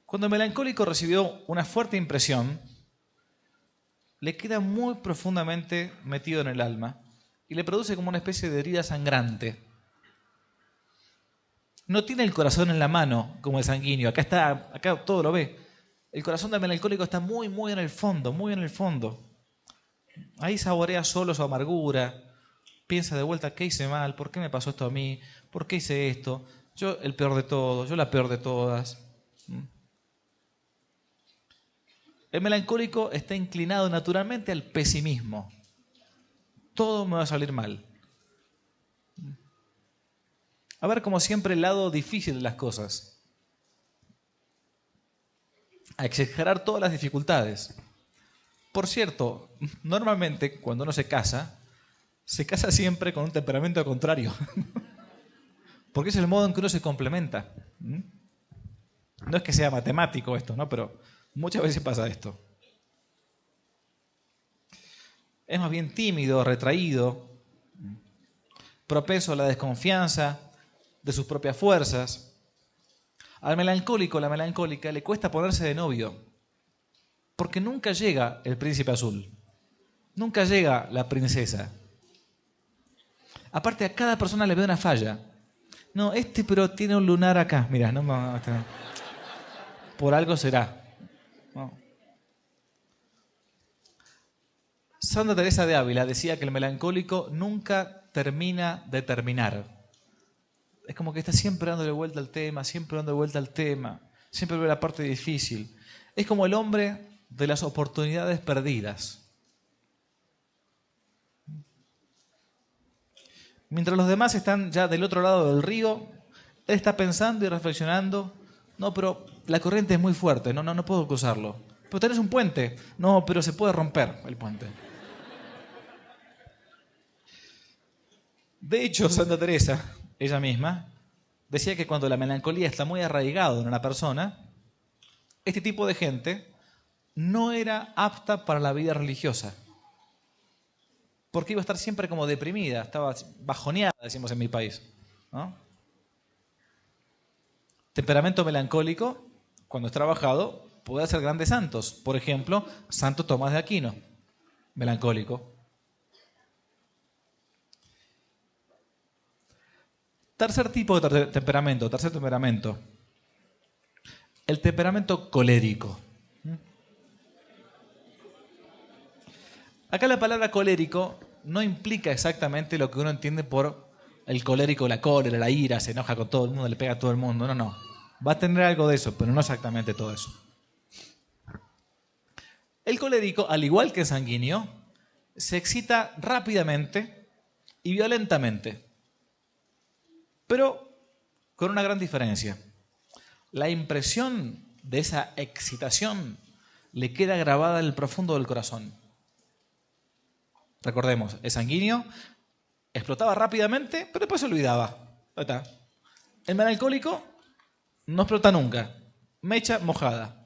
Speaker 1: Cuando el melancólico recibió una fuerte impresión, le queda muy profundamente metido en el alma y le produce como una especie de herida sangrante. No tiene el corazón en la mano como el sanguíneo. Acá todo lo ve. El corazón del melancólico está muy, muy en el fondo, muy en el fondo. Ahí saborea solo su amargura. Piensa de vuelta, ¿qué hice mal? ¿Por qué me pasó esto a mí? ¿Por qué hice esto? Yo el peor de todos, yo la peor de todas. El melancólico está inclinado naturalmente al pesimismo. Todo me va a salir mal. A ver, como siempre, el lado difícil de las cosas. A exagerar todas las dificultades. Por cierto, normalmente cuando uno se casa siempre con un temperamento contrario. Porque es el modo en que uno se complementa. No es que sea matemático esto, ¿no? Pero muchas veces pasa esto. Es más bien tímido, retraído, propenso a la desconfianza de sus propias fuerzas. Al melancólico, la melancólica, le cuesta ponerse de novio, porque nunca llega el príncipe azul, nunca llega la princesa. Aparte, a cada persona le ve una falla. No, pero tiene un lunar acá, mira, por algo será. No. Santa Teresa de Ávila decía que el melancólico nunca termina de terminar. Es como que está siempre dándole vuelta al tema, siempre ve la parte difícil. Es como el hombre de las oportunidades perdidas. Mientras los demás están ya del otro lado del río, él está pensando y reflexionando. No, pero la corriente es muy fuerte, no puedo cruzarlo. Pero tenés un puente. No, pero se puede romper el puente. De hecho, Santa Teresa, ella misma, decía que cuando la melancolía está muy arraigada en una persona, este tipo de gente no era apta para la vida religiosa. Porque iba a estar siempre como deprimida, estaba bajoneada, decimos en mi país, ¿no? Temperamento melancólico, cuando es trabajado, puede hacer grandes santos. Por ejemplo, Santo Tomás de Aquino, melancólico. Tercer tipo de temperamento. El temperamento colérico. Acá la palabra colérico no implica exactamente lo que uno entiende por el colérico, la cólera, la ira, se enoja con todo el mundo, le pega a todo el mundo. No. Va a tener algo de eso, pero no exactamente todo eso. El colérico, al igual que el sanguíneo, se excita rápidamente y violentamente, pero con una gran diferencia. La impresión de esa excitación le queda grabada en el profundo del corazón. Recordemos, el sanguíneo explotaba rápidamente, pero después se olvidaba. Ahí está. El melancólico no explota nunca. Mecha mojada.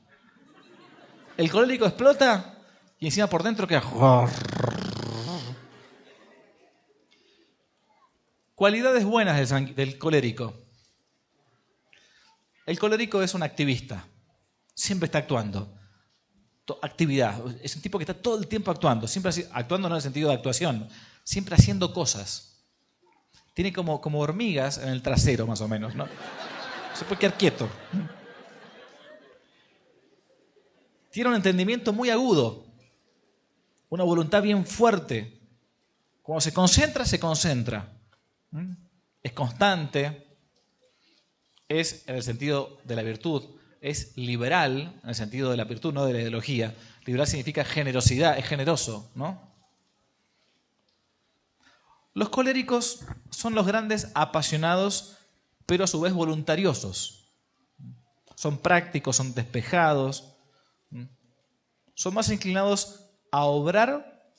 Speaker 1: El colérico explota y encima por dentro queda... Cualidades buenas del colérico. El colérico es un activista. Siempre está actuando. Actividad. Es un tipo que está todo el tiempo actuando. Siempre actuando no en el sentido de actuación. Siempre haciendo cosas. Tiene como hormigas en el trasero, más o menos, ¿no? Se puede quedar quieto. Tiene un entendimiento muy agudo. Una voluntad bien fuerte. Cuando se concentra, se concentra. Es constante. Es en el sentido de la virtud. Es liberal, en el sentido de la virtud, no de la ideología. Liberal significa generosidad, es generoso, ¿no? Los coléricos son los grandes apasionados, pero a su vez voluntariosos. Son prácticos, son despejados, son más inclinados a obrar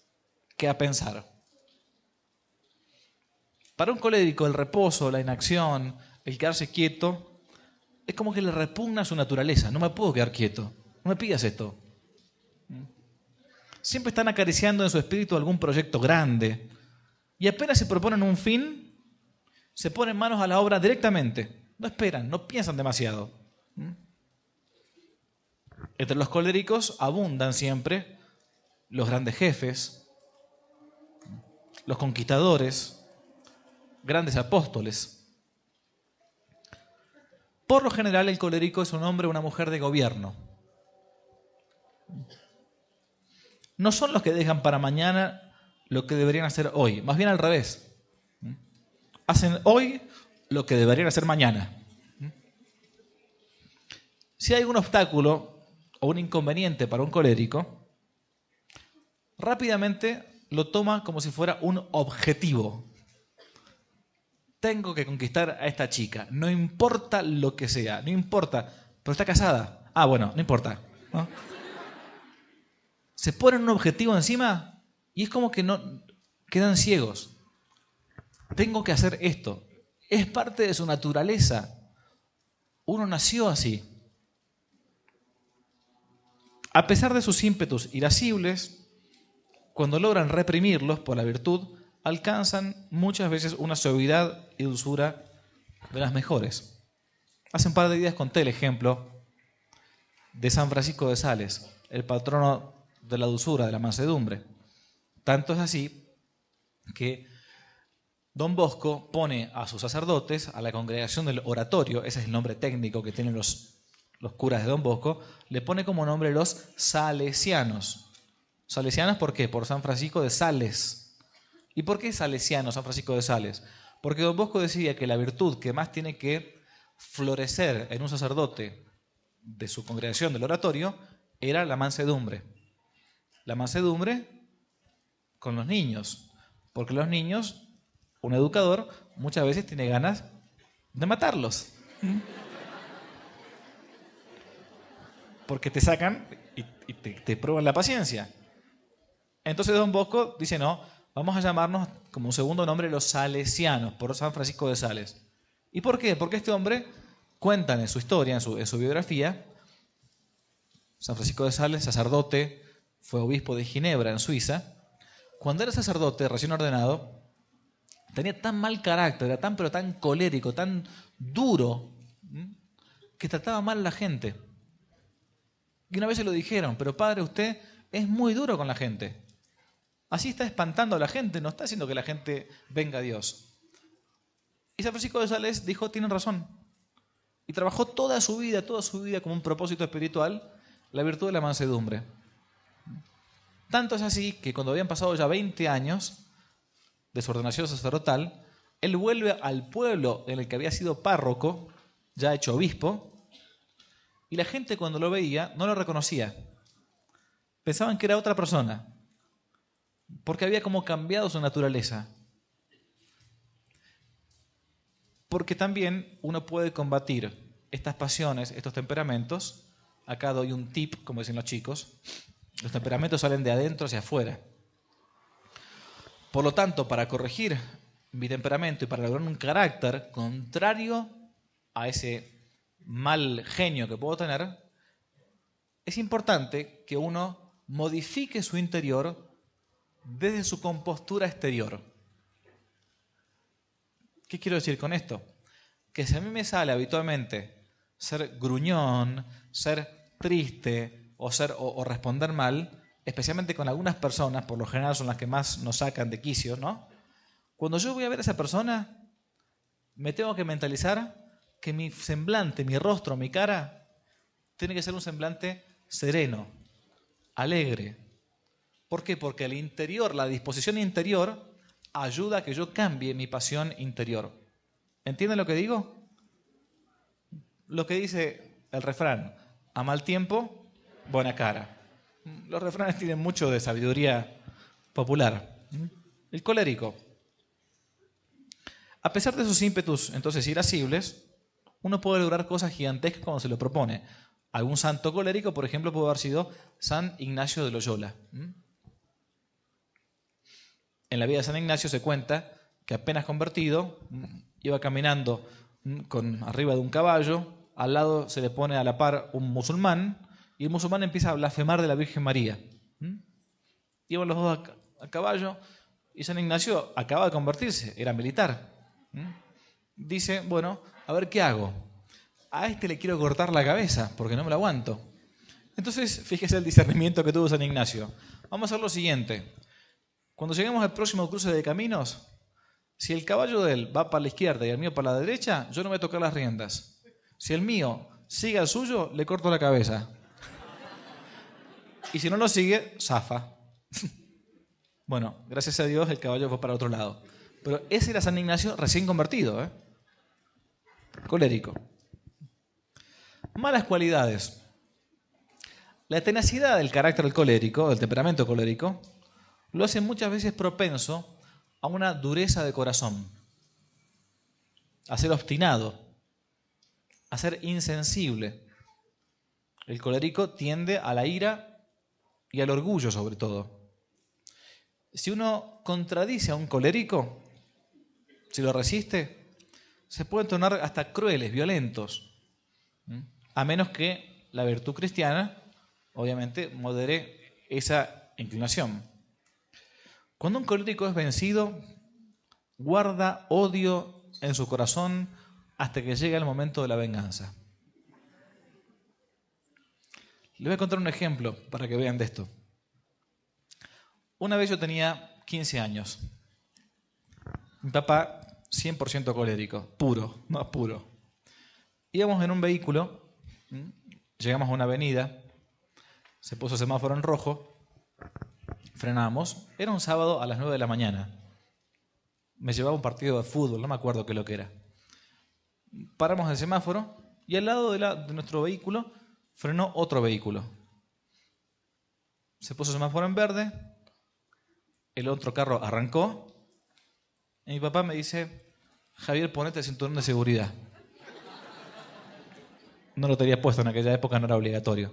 Speaker 1: que a pensar. Para un colérico el reposo, la inacción, el quedarse quieto, es como que le repugna su naturaleza. No me puedo quedar quieto, no me pidas esto. Siempre están acariciando en su espíritu algún proyecto grande y apenas se proponen un fin, se ponen manos a la obra directamente. No esperan, no piensan demasiado. Entre los coléricos abundan siempre los grandes jefes, los conquistadores, grandes apóstoles. Por lo general, el colérico es un hombre o una mujer de gobierno. No son los que dejan para mañana lo que deberían hacer hoy, más bien al revés. Hacen hoy lo que deberían hacer mañana. Si hay un obstáculo o un inconveniente para un colérico, rápidamente lo toma como si fuera un objetivo. Tengo que conquistar a esta chica, no importa lo que sea, no importa, pero está casada. Ah, bueno, no importa, ¿no? Se ponen un objetivo encima y es como que no quedan ciegos. Tengo que hacer esto. Es parte de su naturaleza. Uno nació así. A pesar de sus ímpetus irascibles, cuando logran reprimirlos por la virtud, alcanzan muchas veces una suavidad y dulzura de las mejores. Hace un par de días conté el ejemplo de San Francisco de Sales, el patrono de la dulzura, de la mansedumbre. Tanto es así que Don Bosco pone a sus sacerdotes, a la congregación del oratorio, ese es el nombre técnico que tienen los curas de Don Bosco, le pone como nombre los salesianos. ¿Salesianos por qué? Por San Francisco de Sales. ¿Y por qué salesiano San Francisco de Sales? Porque Don Bosco decía que la virtud que más tiene que florecer en un sacerdote de su congregación del oratorio era la mansedumbre. La mansedumbre con los niños, porque los niños, un educador muchas veces tiene ganas de matarlos. Porque te sacan y te prueban la paciencia. Entonces Don Bosco dice, no, vamos a llamarnos como un segundo nombre los salesianos, por San Francisco de Sales. ¿Y por qué? Porque este hombre cuenta en su historia, en su biografía, San Francisco de Sales, sacerdote, fue obispo de Ginebra, en Suiza. Cuando era sacerdote, recién ordenado, tenía tan mal carácter, era pero tan colérico, tan duro, que trataba mal a la gente. Y una vez se lo dijeron, pero padre, usted es muy duro con la gente. Así está espantando a la gente, no está haciendo que la gente venga a Dios. Y San Francisco de Sales dijo, tienen razón. Y trabajó toda su vida como un propósito espiritual, la virtud de la mansedumbre. Tanto es así que cuando habían pasado ya 20 años de su ordenación sacerdotal, él vuelve al pueblo en el que había sido párroco, ya hecho obispo, y la gente cuando lo veía no lo reconocía. Pensaban que era otra persona, porque había como cambiado su naturaleza. Porque también uno puede combatir estas pasiones, estos temperamentos. Acá doy un tip, como dicen los chicos. Los temperamentos salen de adentro hacia afuera. Por lo tanto, para corregir mi temperamento y para lograr un carácter contrario a ese mal genio que puedo tener, es importante que uno modifique su interior desde su compostura exterior. ¿Qué quiero decir con esto? Que si a mí me sale habitualmente ser gruñón, ser triste o responder mal, especialmente con algunas personas, por lo general son las que más nos sacan de quicio, ¿no? Cuando yo voy a ver a esa persona, me tengo que mentalizar que mi semblante, mi rostro, mi cara, tiene que ser un semblante sereno, alegre. ¿Por qué? Porque el interior, la disposición interior, ayuda a que yo cambie mi pasión interior. ¿Entienden lo que digo? Lo que dice el refrán, a mal tiempo, buena cara. Los refranes tienen mucho de sabiduría popular. El colérico. A pesar de sus ímpetus entonces irascibles, uno puede lograr cosas gigantescas cuando se lo propone. Algún santo colérico, por ejemplo, puede haber sido San Ignacio de Loyola. En la vida de San Ignacio se cuenta que apenas convertido, iba caminando arriba de un caballo, al lado se le pone a la par un musulmán, y el musulmán empieza a blasfemar de la Virgen María. Iban los dos a caballo, y San Ignacio acaba de convertirse, era militar. Dice, bueno, a ver qué hago. A este le quiero cortar la cabeza, porque no me lo aguanto. Entonces, fíjese el discernimiento que tuvo San Ignacio. Vamos a hacer lo siguiente. Cuando lleguemos al próximo cruce de caminos, si el caballo de él va para la izquierda y el mío para la derecha, yo no voy a tocar las riendas. Si el mío sigue al suyo, le corto la cabeza. Y si no lo sigue, zafa. Bueno, gracias a Dios el caballo fue para otro lado. Pero ese era San Ignacio recién convertido, colérico. Malas cualidades. La tenacidad del carácter colérico, del temperamento colérico, lo hace muchas veces propenso a una dureza de corazón, a ser obstinado, a ser insensible. El colérico tiende a la ira y al orgullo sobre todo. Si uno contradice a un colérico, si lo resiste, se pueden tornar hasta crueles, violentos, a menos que la virtud cristiana, obviamente, modere esa inclinación. Cuando un colérico es vencido, guarda odio en su corazón hasta que llega el momento de la venganza. Les voy a contar un ejemplo para que vean de esto. Una vez yo tenía 15 años. Mi papá, 100% colérico, puro, no puro. Íbamos en un vehículo, llegamos a una avenida, se puso semáforo en rojo, frenamos, era un sábado a las 9 de la mañana. Me llevaba un partido de fútbol, no me acuerdo qué lo que era. Paramos el semáforo y al lado de nuestro vehículo frenó otro vehículo. Se puso semáforo en verde, el otro carro arrancó y mi papá me dice, Javier, ponete el cinturón de seguridad. No lo tenía puesto en aquella época, no era obligatorio.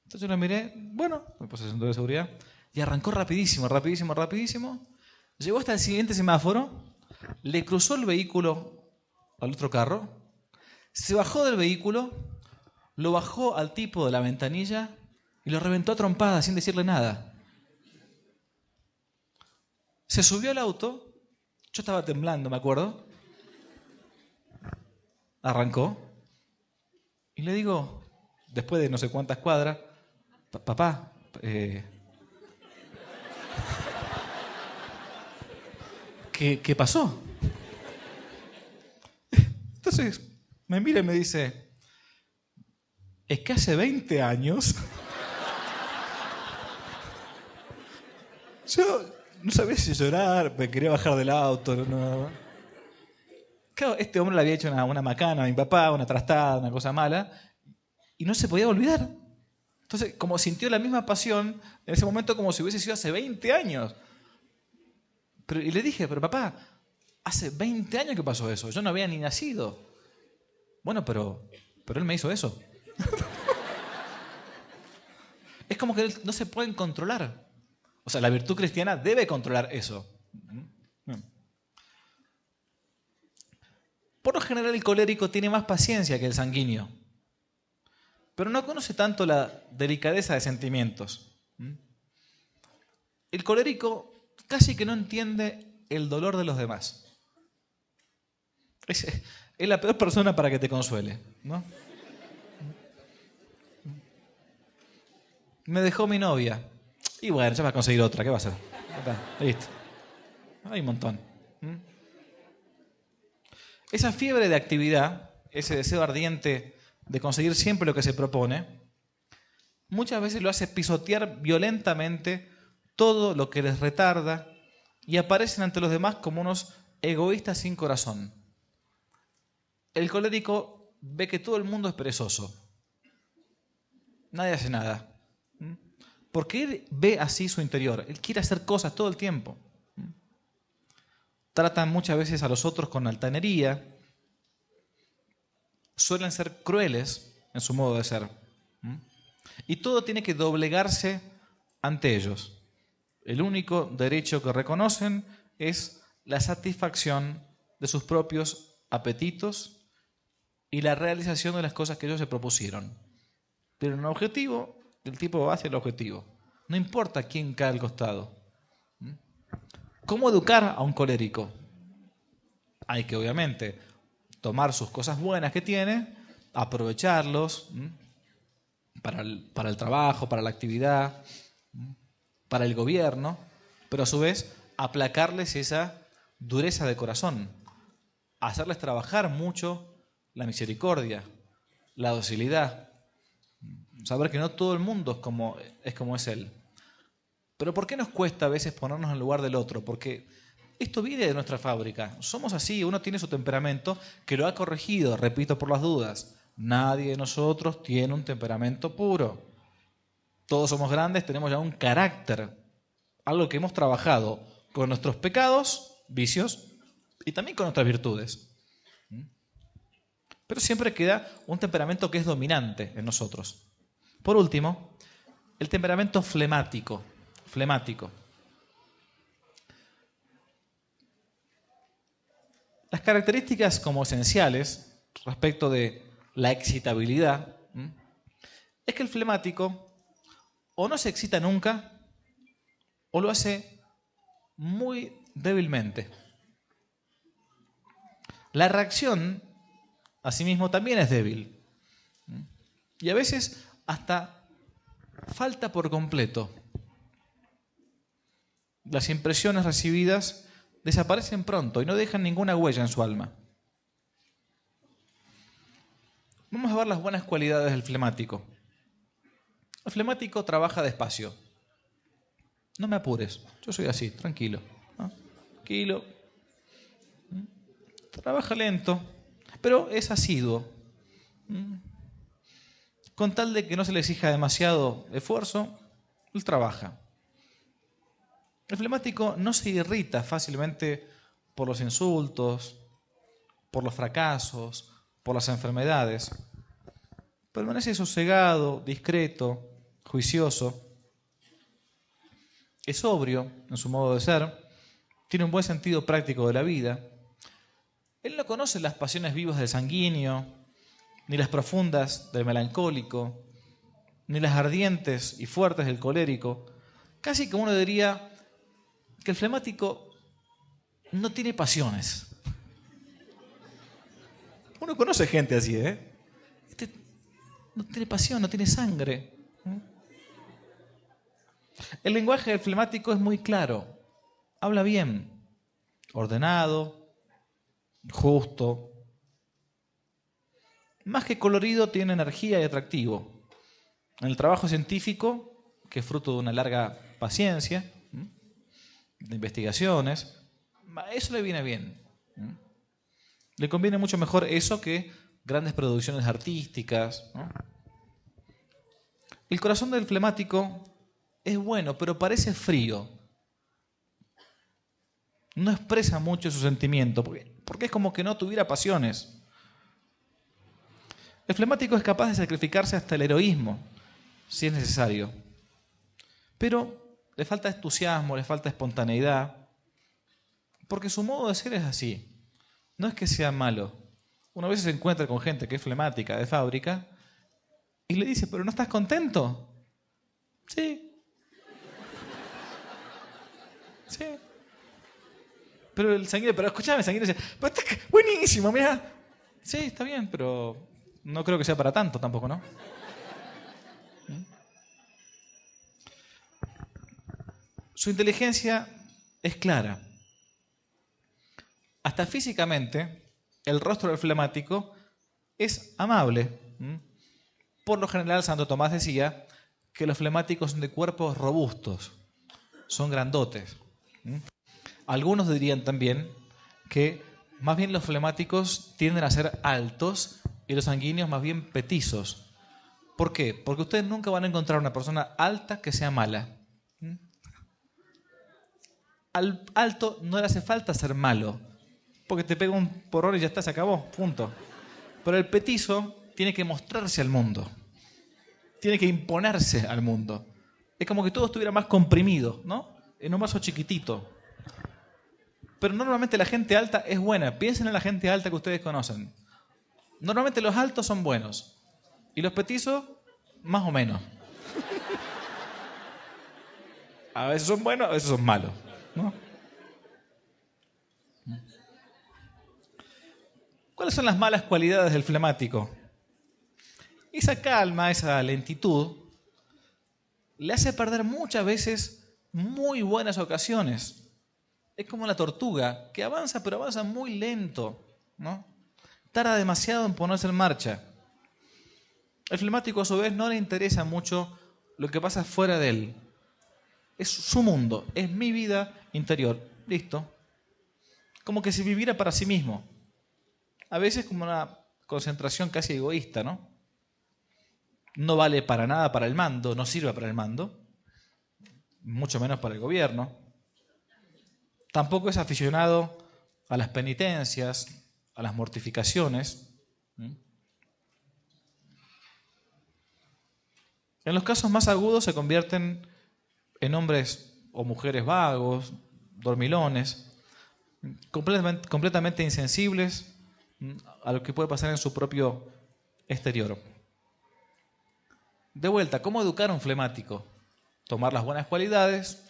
Speaker 1: Entonces yo lo miré, bueno, me puse el cinturón de seguridad y arrancó rapidísimo. Llegó hasta el siguiente semáforo, le cruzó el vehículo al otro carro, se bajó del vehículo, lo bajó al tipo de la ventanilla y lo reventó a trompadas sin decirle nada. Se subió al auto, yo estaba temblando, me acuerdo. Arrancó y le digo, después de no sé cuántas cuadras, papá, ¿qué pasó? Entonces me mira y me dice, es que hace 20 años yo no sabía si llorar, me quería bajar del auto. No. Claro, este hombre le había hecho una macana a mi papá, una trastada, una cosa mala, y no se podía olvidar. Entonces, como sintió la misma pasión en ese momento como si hubiese sido hace 20 años. Y le dije, pero papá, hace 20 años que pasó eso, yo no había ni nacido. Bueno, pero él me hizo eso. Es como que no se pueden controlar. O sea, la virtud cristiana debe controlar eso. Por lo general, el colérico tiene más paciencia que el sanguíneo, pero no conoce tanto la delicadeza de sentimientos. El colérico casi que no entiende el dolor de los demás. Es la peor persona para que te consuele, ¿no? Me dejó mi novia. Y bueno, ya va a conseguir otra, ¿qué va a hacer? Listo. Hay un montón. Esa fiebre de actividad, ese deseo ardiente de conseguir siempre lo que se propone, muchas veces lo hace pisotear violentamente todo lo que les retarda y aparecen ante los demás como unos egoístas sin corazón. El colérico ve que todo el mundo es perezoso. Nadie hace nada. Porque él ve así su interior. Él quiere hacer cosas todo el tiempo. Tratan muchas veces a los otros con altanería. Suelen ser crueles en su modo de ser. Y todo tiene que doblegarse ante ellos. El único derecho que reconocen es la satisfacción de sus propios apetitos y la realización de las cosas que ellos se propusieron. Pero en un objetivo, el tipo va hacia el objetivo. No importa quién cae al costado. ¿Cómo educar a un colérico? Hay que, obviamente, tomar sus cosas buenas que tiene, aprovecharlos para el trabajo, para la actividad, para el gobierno, pero a su vez aplacarles esa dureza de corazón, hacerles trabajar mucho la misericordia, la docilidad, saber que no todo el mundo es como es él. Pero ¿por qué nos cuesta a veces ponernos en el lugar del otro? Porque esto viene de nuestra fábrica. Somos así, uno tiene su temperamento que lo ha corregido, repito por las dudas. Nadie de nosotros tiene un temperamento puro. Todos somos grandes, tenemos ya un carácter, algo que hemos trabajado con nuestros pecados, vicios, y también con nuestras virtudes. Pero siempre queda un temperamento que es dominante en nosotros. Por último, el temperamento flemático. Las características como esenciales respecto de la excitabilidad es que el flemático o no se excita nunca o lo hace muy débilmente. La reacción, asimismo, también es débil. Y a veces hasta falta por completo. Las impresiones recibidas desaparecen pronto y no dejan ninguna huella en su alma. Vamos a ver las buenas cualidades del flemático. El flemático trabaja despacio. No me apures, yo soy así, tranquilo. Tranquilo. Trabaja lento, pero es asiduo. Con tal de que no se le exija demasiado esfuerzo, él trabaja. El flemático no se irrita fácilmente por los insultos, por los fracasos, por las enfermedades. Permanece sosegado, discreto, juicioso. Es sobrio en su modo de ser, tiene un buen sentido práctico de la vida. Él no conoce las pasiones vivas del sanguíneo, ni las profundas del melancólico, ni las ardientes y fuertes del colérico. Casi que uno diría que el flemático no tiene pasiones. Uno conoce gente así, Este no tiene pasión, no tiene sangre. El lenguaje del flemático es muy claro. Habla bien, ordenado, justo. Más que colorido, tiene energía y atractivo. En el trabajo científico, que es fruto de una larga paciencia, de investigaciones, eso le viene bien. Le conviene mucho mejor eso que grandes producciones artísticas. El corazón del flemático es bueno, pero parece frío. No expresa mucho su sentimiento, porque es como que no tuviera pasiones. El flemático es capaz de sacrificarse hasta el heroísmo, si es necesario. Pero le falta entusiasmo, le falta espontaneidad, porque su modo de ser es así. No es que sea malo. Uno a veces se encuentra con gente que es flemática de fábrica y le dice, ¿pero no estás contento? Sí. Sí. Pero el sanguíneo, pero escúchame, el sanguíneo dice, pero está buenísimo, mira. Sí, está bien, pero no creo que sea para tanto tampoco, ¿no? Su inteligencia es clara. Hasta físicamente, el rostro del flemático es amable. Por lo general, Santo Tomás decía que los flemáticos son de cuerpos robustos, son grandotes. Algunos dirían también que más bien los flemáticos tienden a ser altos y los sanguíneos más bien petizos. ¿Por qué? Porque ustedes nunca van a encontrar una persona alta que sea mala. Al alto no le hace falta ser malo, porque te pega un porrón y ya está, se acabó, punto. Pero el petizo tiene que mostrarse al mundo, tiene que imponerse al mundo. Es como que todo estuviera más comprimido, ¿no? En un vaso chiquitito. Pero normalmente la gente alta es buena. Piensen en la gente alta que ustedes conocen. Normalmente los altos son buenos y los petizos, más o menos. A veces son buenos, a veces son malos, ¿no? ¿Cuáles son las malas cualidades del flemático? Esa calma, esa lentitud, le hace perder muchas veces muy buenas ocasiones. Es como la tortuga, que avanza, pero avanza muy lento, ¿no? Tarda demasiado en ponerse en marcha. El flemático, a su vez, no le interesa mucho lo que pasa fuera de él. Es su mundo, es mi vida interior. Listo. Como que si viviera para sí mismo. A veces como una concentración casi egoísta, ¿no? No vale para nada para el mando, no sirve para el mando, mucho menos para el gobierno. Tampoco es aficionado a las penitencias, a las mortificaciones. En los casos más agudos se convierten en hombres o mujeres vagos, dormilones, completamente insensibles a lo que puede pasar en su propio exterior. De vuelta, ¿cómo educar a un flemático? Tomar las buenas cualidades,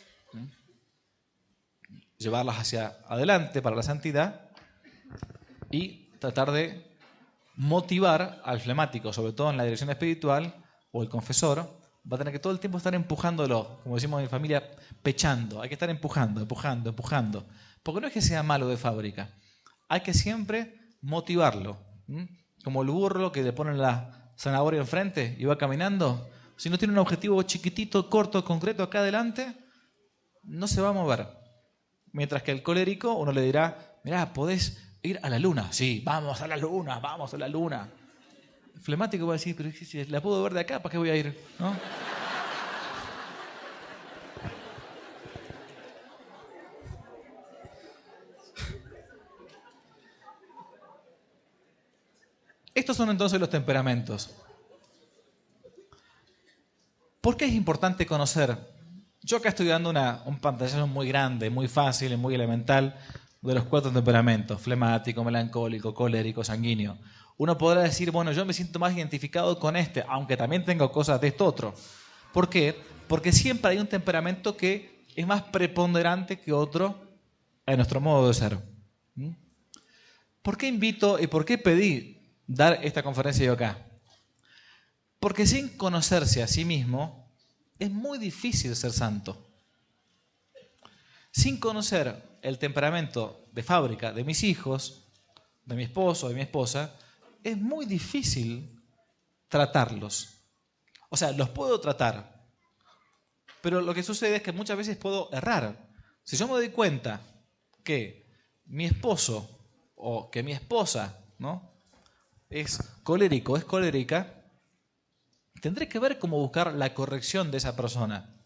Speaker 1: llevarlas hacia adelante para la santidad y tratar de motivar al flemático, sobre todo en la dirección espiritual, o el confesor, va a tener que todo el tiempo estar empujándolo, como decimos en mi familia, pechando. Hay que estar empujando. Porque no es que sea malo de fábrica, hay que siempre motivarlo. Como el burro que le ponen la zanahoria enfrente y va caminando. Si no tiene un objetivo chiquitito, corto, concreto acá adelante, no se va a mover. Mientras que el colérico, uno le dirá, mirá, podés ir a la luna. Sí, vamos a la luna, vamos a la luna. El flemático va a decir, pero si la puedo ver de acá, ¿para qué voy a ir? ¿No? Estos son entonces los temperamentos. ¿Por qué es importante conocer? Yo acá estoy dando un pantallazo muy grande, muy fácil y muy elemental de los 4 temperamentos: flemático, melancólico, colérico, sanguíneo. Uno podrá decir, bueno, yo me siento más identificado con este, aunque también tengo cosas de esto otro. ¿Por qué? Porque siempre hay un temperamento que es más preponderante que otro en nuestro modo de ser. ¿Por qué invito y por qué pedí dar esta conferencia yo acá? Porque sin conocerse a sí mismo es muy difícil ser santo. Sin conocer el temperamento de fábrica de mis hijos, de mi esposo, de mi esposa, es muy difícil tratarlos. O sea, los puedo tratar, pero lo que sucede es que muchas veces puedo errar. Si yo me doy cuenta que mi esposo o que mi esposa, ¿no?, es colérico, es colérica, tendré que ver cómo buscar la corrección de esa persona.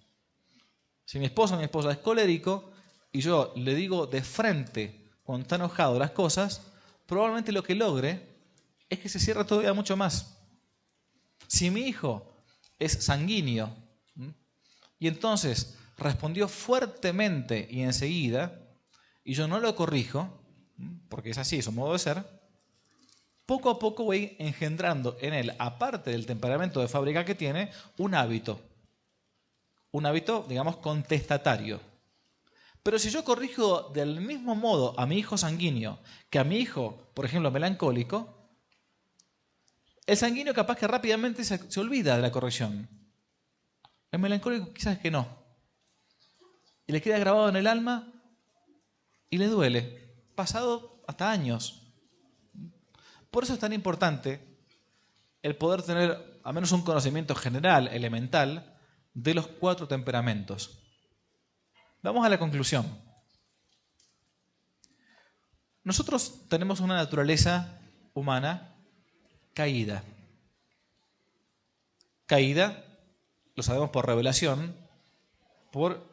Speaker 1: Si mi esposa o mi esposa es colérico y yo le digo de frente cuando está enojado las cosas, probablemente lo que logre es que se cierre todavía mucho más. Si mi hijo es sanguíneo y entonces respondió fuertemente y enseguida, y yo no lo corrijo, porque es así, es un modo de ser, poco a poco voy engendrando en él, aparte del temperamento de fábrica que tiene, un hábito, digamos, contestatario. Pero si yo corrijo del mismo modo a mi hijo sanguíneo que a mi hijo, por ejemplo, melancólico, el sanguíneo capaz que rápidamente se olvida de la corrección. El melancólico quizás que no. Y le queda grabado en el alma y le duele, pasado hasta años. Por eso es tan importante el poder tener al menos un conocimiento general, elemental, de los 4 temperamentos. Vamos a la conclusión. Nosotros tenemos una naturaleza humana caída. caída, lo sabemos por revelación, por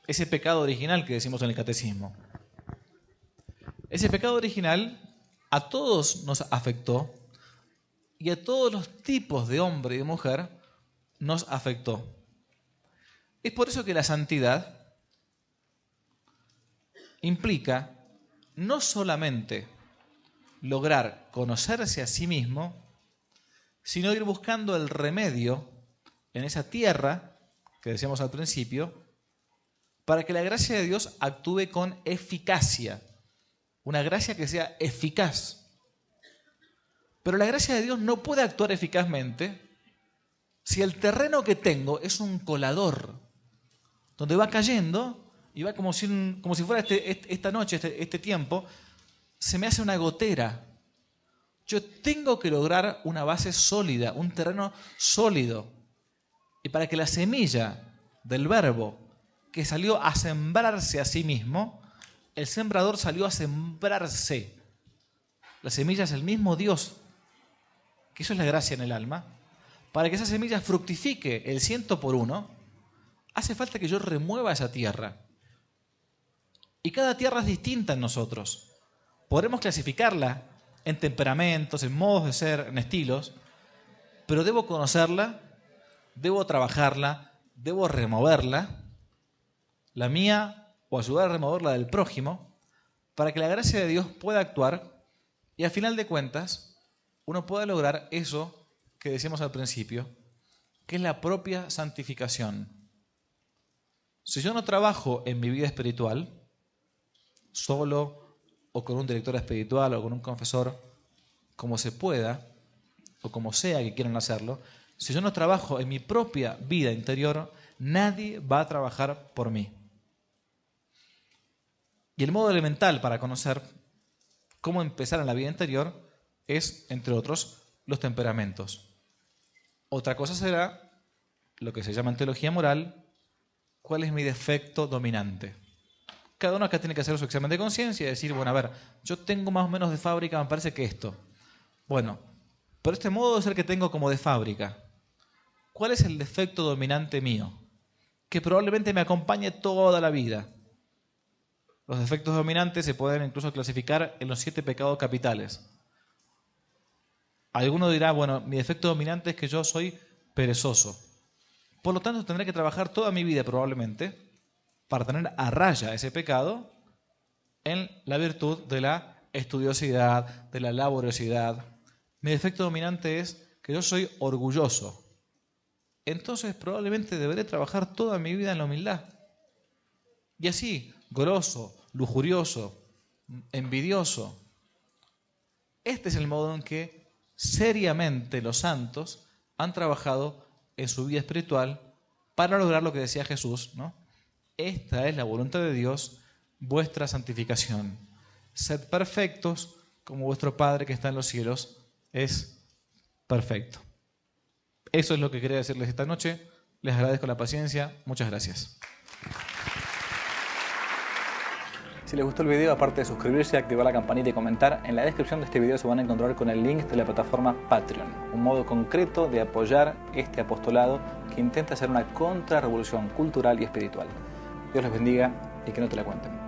Speaker 1: ese pecado original que decimos en el catecismo. Ese pecado original a todos nos afectó y a todos los tipos de hombre y de mujer nos afectó. Es por eso que la santidad implica no solamente lograr conocerse a sí mismo, sino ir buscando el remedio en esa tierra que decíamos al principio, para que la gracia de Dios actúe con eficacia. Una gracia que sea eficaz. Pero la gracia de Dios no puede actuar eficazmente si el terreno que tengo es un colador, donde va cayendo y va como si fuera esta noche, este tiempo, se me hace una gotera. Yo tengo que lograr una base sólida, un terreno sólido. Y para que la semilla del verbo que salió a sembrarse a sí mismo, el sembrador salió a sembrarse. La semilla es el mismo Dios, que eso es la gracia en el alma. Para que esa semilla fructifique el 100%, hace falta que yo remueva esa tierra. Y cada tierra es distinta en nosotros. Podremos clasificarla en temperamentos, en modos de ser, en estilos, pero debo conocerla, debo trabajarla, debo removerla, la mía, o ayudar a remover la del prójimo, para que la gracia de Dios pueda actuar y al final de cuentas uno pueda lograr eso que decíamos al principio, que es la propia santificación. Si yo no trabajo en mi vida espiritual, solo o con un director espiritual o con un confesor, como se pueda, o como sea que quieran hacerlo, si yo no trabajo en mi propia vida interior, nadie va a trabajar por mí. Y el modo elemental para conocer cómo empezar en la vida interior es, entre otros, los temperamentos. Otra cosa será lo que se llama en teología moral, cuál es mi defecto dominante. Cada uno acá tiene que hacer su examen de conciencia y decir, bueno, a ver, yo tengo más o menos de fábrica, me parece que esto. Bueno, pero este modo de ser que tengo como de fábrica, ¿cuál es el defecto dominante mío? Que probablemente me acompañe toda la vida. Los defectos dominantes se pueden incluso clasificar en los 7 pecados capitales. Alguno dirá, bueno, mi defecto dominante es que yo soy perezoso. Por lo tanto, tendré que trabajar toda mi vida probablemente para tener a raya ese pecado en la virtud de la estudiosidad, de la laboriosidad. Mi defecto dominante es que yo soy orgulloso. Entonces probablemente deberé trabajar toda mi vida en la humildad. Y así, goloso, lujurioso, envidioso. Este es el modo en que seriamente los santos han trabajado en su vida espiritual para lograr lo que decía Jesús, ¿no? Esta es la voluntad de Dios, vuestra santificación. Sed perfectos como vuestro Padre que está en los cielos es perfecto. Eso es lo que quería decirles esta noche. Les agradezco la paciencia. Muchas gracias.
Speaker 2: Si les gustó el video, aparte de suscribirse, activar la campanita y comentar, en la descripción de este video se van a encontrar con el link de la plataforma Patreon, un modo concreto de apoyar este apostolado que intenta hacer una contrarrevolución cultural y espiritual. Dios les bendiga y que no te la cuenten.